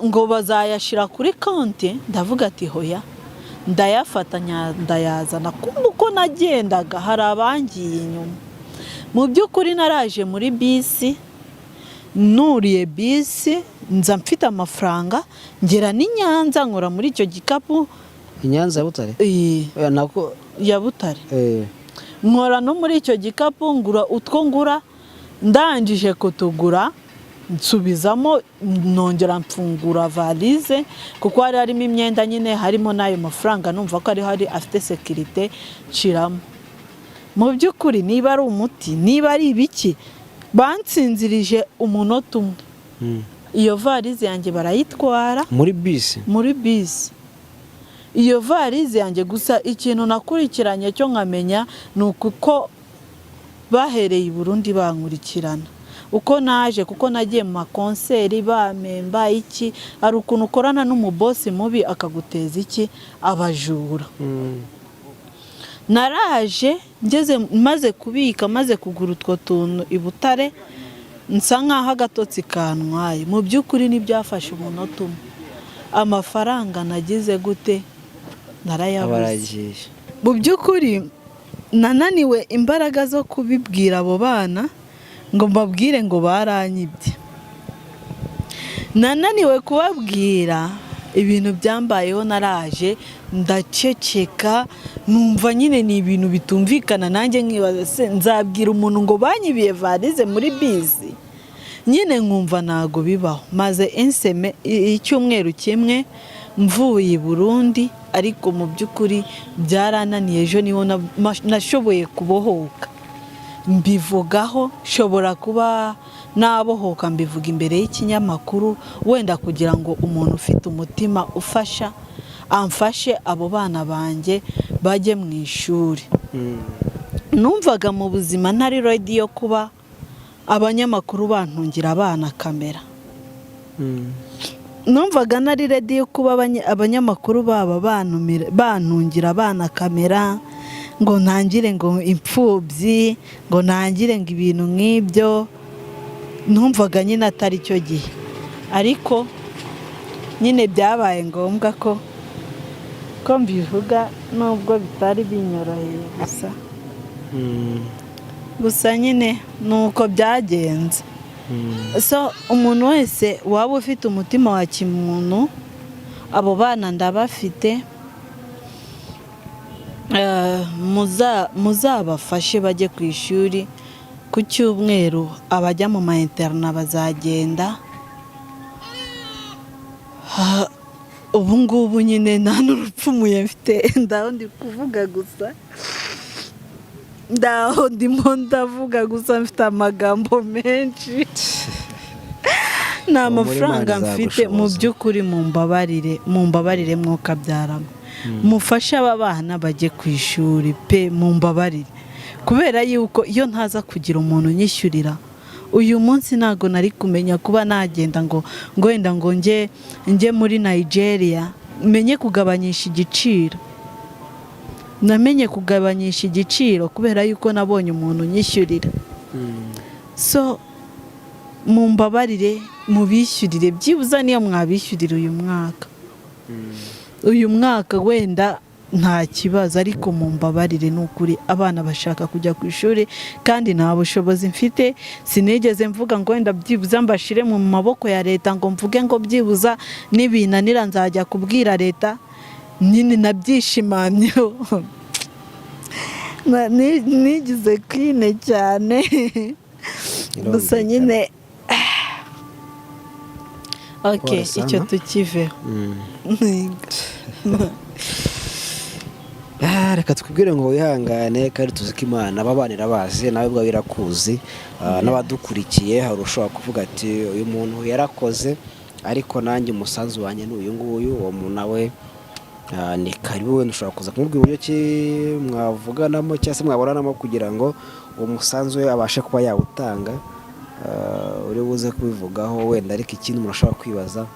ngo bazayashira kuri konti ndavuga ati hoya ndayafatanya ndayazana kumva uko nagendaga hari abangiye inyuma mu by'ukuri naraje muri bisi nuriye bisi nza mfite amafaranga ngera ni Nyanza nkora muri icyo gikapu Nyanza ya Butare nako ya Butare nkora no muri icyo gikapu ngura utwo ngura ndangije kutugura nsubizamo nongera mfungura valise kuko hari harimo imyenda nyine harimo n'ayo mafaranga numva ko ari hari afite security nshiramo mu by'ukuri niba ari umuti niba ari ibiki bansinzirije umunota umwe iyo valise yanjye barayitwara muri bisi iyo valise yanjye gusa ikintu nakurikiranye cyo nkamenya ni uko bahereye i Burundi bankurikirana uko naje kuko nagiye mu makonseri bamemba iki ari ukuntu ukorana n'umubosi mubi akaguteza iki abajura naraje ngeze maze kubika maze kugura utwo tuntu i Butare nsa nkaho agatotsi kantwaye mu by'ukuri n'ibyafashe umunota umwe amafaranga nagize gute narayabuze mu by'ukuri nananiwe imbaraga zo kubibwira abo bana ngo mbabwire ngo baranyibye nananiwe kubabwira ibintu byambayeho naraje ndaceceka numva nyine ni ibintu bitumvikana nanjye nkibaza nzabwira umuntu ngo banyibiye valise muri bisi nyine nkumva ntago bibaho maze icyumweru kimwe mvuye i Burundi ariko mu by'ukuri byarananiye ejo niho nashoboye kubohoka mbivugaho shobora kuba nabohoka mbivuga imbere y'ikinyamakuru wenda kugira ngo umuntu ufite umutima ufasha amfashe abo bana banjye bajye mu ishuri numvaga mu buzima ntari ready yo kuba abanyamakuru bantungira abana kamera numvaga ntari ready yo kuba abanyamakuru baba bantungira abana kamera ngo ntangire ngo impfubyi ngo ntangire ngo ibintu nk'ibyo numvaga nyine atari cyo gihe ariko nyine byabaye ngombwa ko mbivuga nubwo bitari binyoroheye gusa nyine nuko byagenze so umuntu wese waba ufite umutima wa kimuntu abo bana ndabafite muzabafashe bajye ku ishuri ku cyumweru abajya mu ma interna bazagenda ubu ngubu nyine nta n'urupfumuye mfite ndaho ndi kuvuga gusa ndaho ndimo ndavuga gusa mfite amagambo menshi nta mafaranga mfite mu by'ukuri mumbabarire mwokabyaramo mufashe aba bana bajye ku ishuri pe mumbabarire kubera yuko iyo ntaza kugira umuntu unyishyurira uyu munsi ntago nari kumenya kuba nagenda ngo wenda ngo njye muri Nigeria menye kugabanyisha igiciro namenye kugabanyisha igiciro kubera yuko nabonye umuntu unyishyurira so mumbabarire mubishyurire byibuza niyo mwabishyurira uyu mwaka wenda nta kibazo ariko mumbabarire n'ukuri abana bashaka kujya ku ishuri kandi nta bushobozi mfite sinigeze mvuga ngo wenda byibuza mbashire mu maboko ya leta ngo mvuge ngo byibuza nibinanira nzajya kubwira leta nyine nabyishimamyeho nigize kwine cyane gusa nyine okay icyo tukiveho reka twibwire ngo wihangane kandi tuzi ko Imana ababanira bazi nawe bwa birakuzi n'abadukurikiye hari ushobora kuvuga ati uyu muntu yarakoze ariko nanjye umusanzu wanjye ni uyu nguyu uwo muntu nawe ni karibu wenda ushobora kuza kumubwira uburyo ki mwavuganamo cyangwa se mwaboranamo kugira ngo uwo musanzu we abashe kuba yawutanga uri buze kubivugaho wenda ariko ikindi umuntu ashobora kwibaza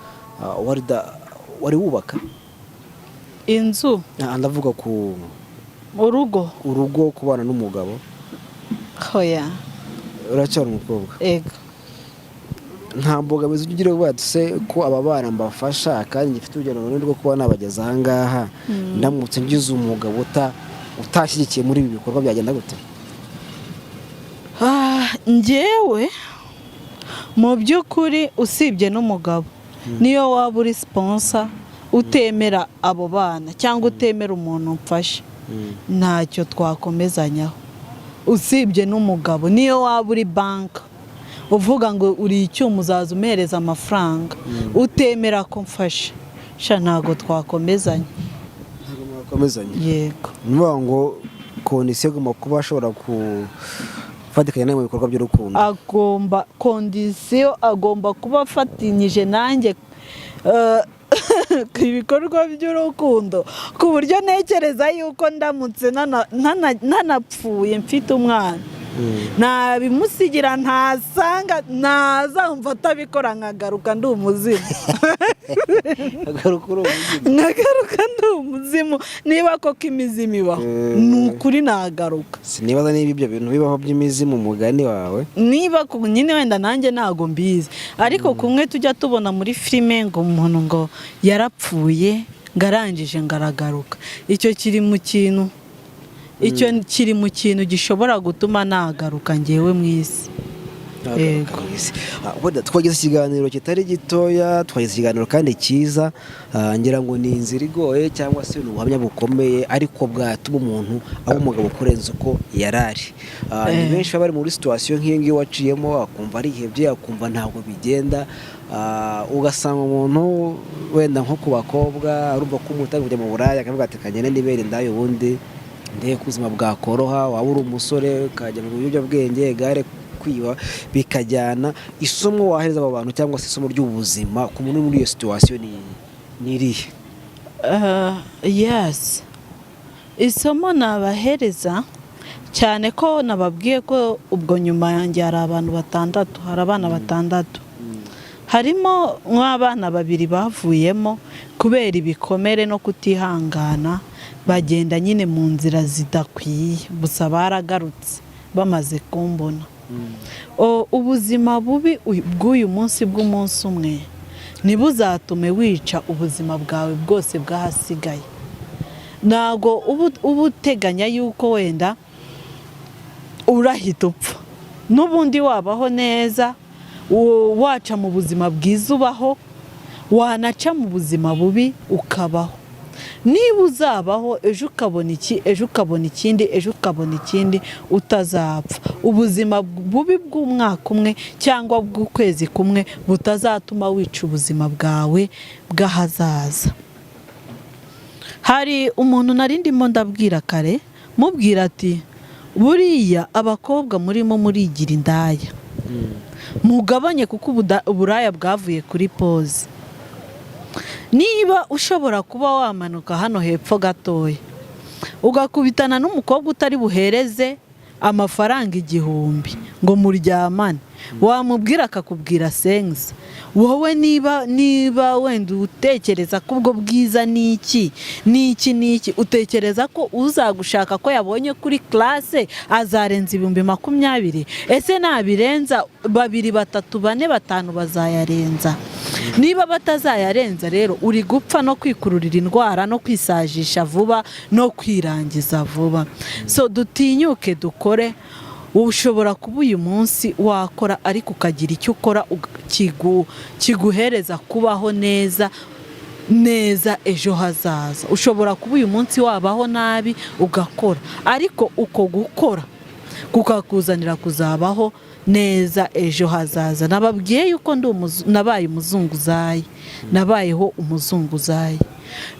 wari wubaka inzu ndavuga ku urugo kubana n'umugabo hoya uracyari umukobwa ego nta mbogamizi ugira ngo se ko aba bana mbafasha kandi ngifite urugero runini rwo kuba nabageza aha ngaha ndamutse ngize umugabo utashyigikiye muri ibi bikorwa byagenda gute njyewe mu by'ukuri usibye n'umugabo niyo waba uri sponsor utemera abo bana cyangwa utemera umuntu mfasha ntacyo twakomezanyaho usibye n'umugabo niyo waba uri banka uvuga ngo uri icyuma uzaza umereza amafaranga utemera ko mfasha ntabwo twakomezanya yego niyo ngo kondisiyo igomba kuba ashobora gufatikanya nawe mu bikorwa by'urukundo kondisiyo agomba kuba afatanyije nanjye ibikorwa by'urukundo ku buryo ntekereza yuko ndamutse ntanapfuye mfite umwana nabimusigira ntasanga ntazamva atabikora nkagaruka ndi umuzimu nkagaruka ndi umuzimu niba koko imizimu ibaho ni ukuri nagaruka sinibaza niba ibyo bintu bibaho by'imizimu umugani wawe niba nyine wenda nanjye ntago mbizi ariko kumwe tujya tubona muri filime ngo umuntu ngo yarapfuye ngarangije ngaragaruka icyo kiri mu kintu gishobora gutuma nagaruka ngewe mu isi twageze ikiganiro kitari gitoya twageze ikiganiro kandi cyiza ngira ngo ni inzira igoye cyangwa se ubuhamya bukomeye ariko bwatuma umuntu aba umugabo kurenza uko yarari ni benshi baba bari muri situwasiyo nk'iyo ngiyo waciyemo akumva arihebye akumva ntabwo bigenda ugasanga umuntu wenda nko ku bakobwa arumva ko umuntu ari kujya mu buraya akavuga ati kagenda nibere ndayo ubundi ndeye ku buzima bwakoroha waba uri umusore ukajya mu biyobyabwenge gare kwiba bikajyana isomo wahereza abo bantu cyangwa se isomo ry'ubuzima ku muntu muri iyo situwasiyo ni irihe yes isomo nabahereza cyane ko nababwiye ko ubwo nyuma yanjye hari abana batandatu harimo nk'abana babiri bavuyemo kubera ibikomere no kutihangana bagenda nyine mu nzira zidakwiye gusa baragarutse bamaze kumbona ubuzima bubi bw'uyu munsi bw'umunsi umwe ntibuzatume wica ubuzima bwawe bwose bwahasigaye ntabwo uba uteganya yuko wenda urahita upfa n'ubundi wabaho neza waca mu buzima bwiza ubaho wanaca mu buzima bubi ukabaho niba uzabaho ejo ukabona iki ejo ukabona ikindi ejo ukabona ikindi utazapfa ubuzima bubi bw'umwaka umwe cyangwa bw'ukwezi kumwe butazatuma wica ubuzima bwawe bw'ahazaza hari umuntu nari ndimo ndabwira kare mubwira ati buriya abakobwa murimo murigira indaya mugabanye kuko uburaya bwavuye kuri pose niba ushobora kuba wamanuka hano hepfo gatoya ugakubitana n'umukobwa utari buhereze amafaranga 1000 ngo muryamane wamubwira akakubwira sense wowe niba wenda utekereza ko ubwo bwiza niki utekereza ko uzagushaka ko yabonye kuri classe azarenza 20,000 ese nabirenza 2 3 4 5 bazayarenza niba batazayarenza rero uri gupfa no kwikururira indwara no kwisajisha vuba no kwirangiza vuba so dutinyuke dukore ushobora kuba uyu munsi wakora ariko ukagira icyo ukora kiguhereza kubaho neza neza ejo hazaza. Ushobora kuba uyu munsi wabaho nabi ugakora, ariko uko gukora kukakuzanira kuzabaho neza ejo hazaza. Nababwiye yuko nabaye umuzunguzayi, nabayeho umuzunguzayi.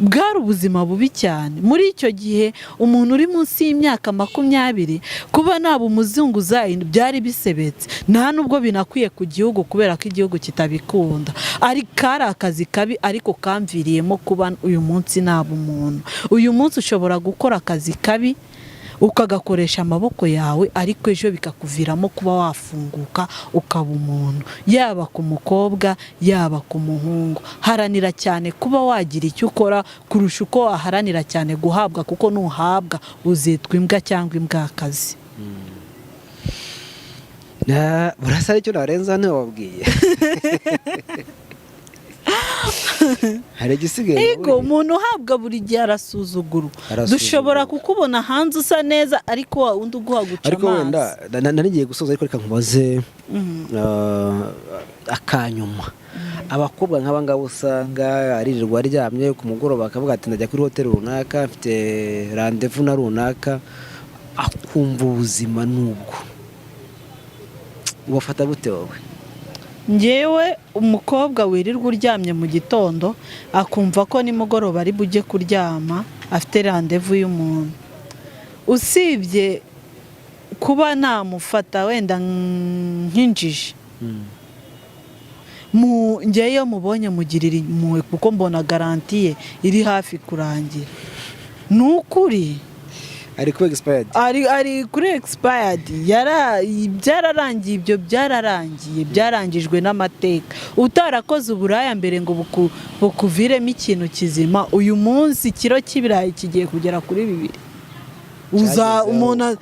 Bwari ubuzima bubi cyane. Muri icyo gihe umuntu uri munsi y'imyaka 20 kuba naba umuzunguzayi byari bisebetse, nta nubwo binakwiye ku gihugu kubera ko igihugu kitabikunda. Ari kari akazi kabi, ariko kamviriyemo kuba uyu munsi naba umuntu. Uyu munsi ushobora gukora akazi kabi ukagakoresha amaboko yawe, ariko ejo bikakuviramo kuba wafunguka ukaba umuntu. Yaba ku mukobwa yaba ku muhungu, haranira cyane kuba wagira icyo ukora kurusha uko waharanira cyane guhabwa, kuko nuhabwa uzitwa imbwa cyangwa imbwakazi. burasa aricyo narenza hano wabwiye. Hari igisigaye. Yego, umuntu uhabwa buri gihe arasuzugurwa. Dushobora kukubona hanze usa neza, ariko wa undi uguha guca amazi. Ariko wenda narigiye gusoza, ariko reka nkubaze akanyuma. Abakobwa nk'aba ngabo usanga aririrwa aryamye ku mugoroba akavuga ati ndajya kuri hoteli runaka, mfite rendezvous na runaka, akumva ubuzima nubwo. Ubafata gute wowe? Ngewe umukobwa wirirwa uryamye mu gitondo akumva ko nimugoroba ari bujye kuryama afite rendezvous y'umuntu, usibye kuba namufata wenda nk'injiji, ngeyo mubonye mugirira impuhwe kuko mbona garantiye iri hafi kurangira. Nukuri ari kuri expired, ari kuri expired. Byararangiye, ibyo byarangijwe n'amateka. Utarakoze uburaya mbere ngo bukuviremo ikintu kizima, uyu munsi ikiro cy'ibirayi kigiye kugera kuri 2.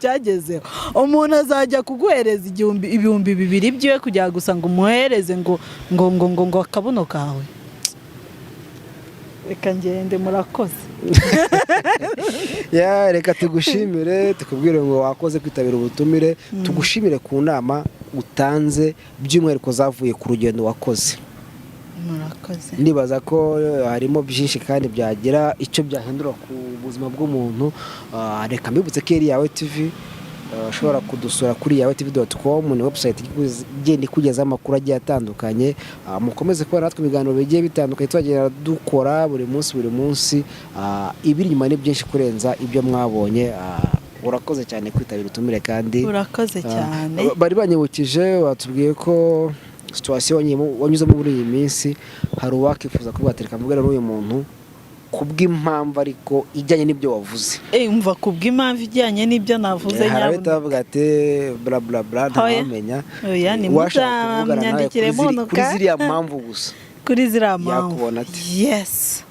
Cyagezeho umuntu azajya kuguhereza ibihumbi 2 byiwe kugira gusa ngo umuhereze ngo akabuno kawe. Reka ngende, murakoze. Reka tugushimire, tukubwire ngo wakoze kwitabira ubutumire, tugushimire ku nama utanze by'umwihariko zavuye ku rugendo wakoze. Murakoze. Ndibaza ko harimo byinshi kandi byagira icyo byahindura ku buzima bw'umuntu. Reka mbibutse ko yawe TV ushobora kudusura kuri yawetv.com, ni website igenda ikugezaho amakuru agiye atandukanye. Mukomeze kubona natwe ibiganiro bigiye bitandukanye twagenda dukora buri munsi. Ibiri inyuma ni byinshi kurenza ibyo mwabonye. Urakoze cyane kwitabira utumire, kandi urakoze cyane. Bari banyibukije, watubwiye ko situation wanyuzemo muri iyi minsi hari uwakifuza kuba watereka mubwira n'uyu muntu kubw'impamvu ariko ijyanye n'ibyo wavuze. Umva kubw'impamvu ijyanye n'ibyo navuze nyabwo. Hari utavuga ati bla bla bla ntamenya. Oya, ni muzamyandikire muntu kuri ziriya mpamvu gusa. Kuri ziriya mpamvu. Yakubona ati yes.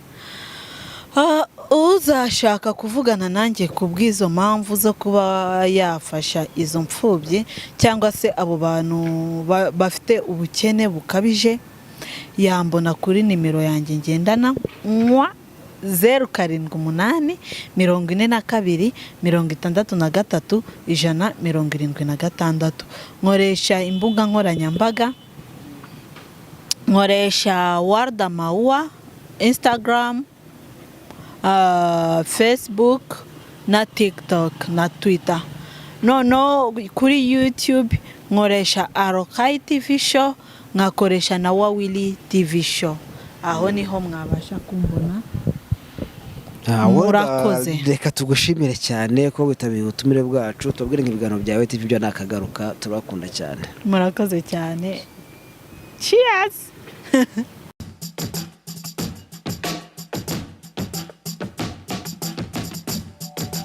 Uzashaka kuvugana nanjye kubw'izo mpamvu zo kuba yafasha izo mfubyi cyangwa se abo bantu bafite ubukene bukabije, yambona kuri nimero yanjye ngendana 078 42 63 176. Nkoresha imbuga nkoranyambaga, nkoresha Wardamaua, Instagram, Facebook na TikTok na Twitter. No, kuri YouTube nkoresha arko TV show, nkakoresha na Wawili TV show. Aho niho mwabasha kumbona. Murakoze. Reka tugushimire cyane ko witabiriye ubutumire bwacu. Tubwire ngo ibiganiro byawe TV byo nakagaruka, turakunda cyane. Murakoze cyane. Cheers.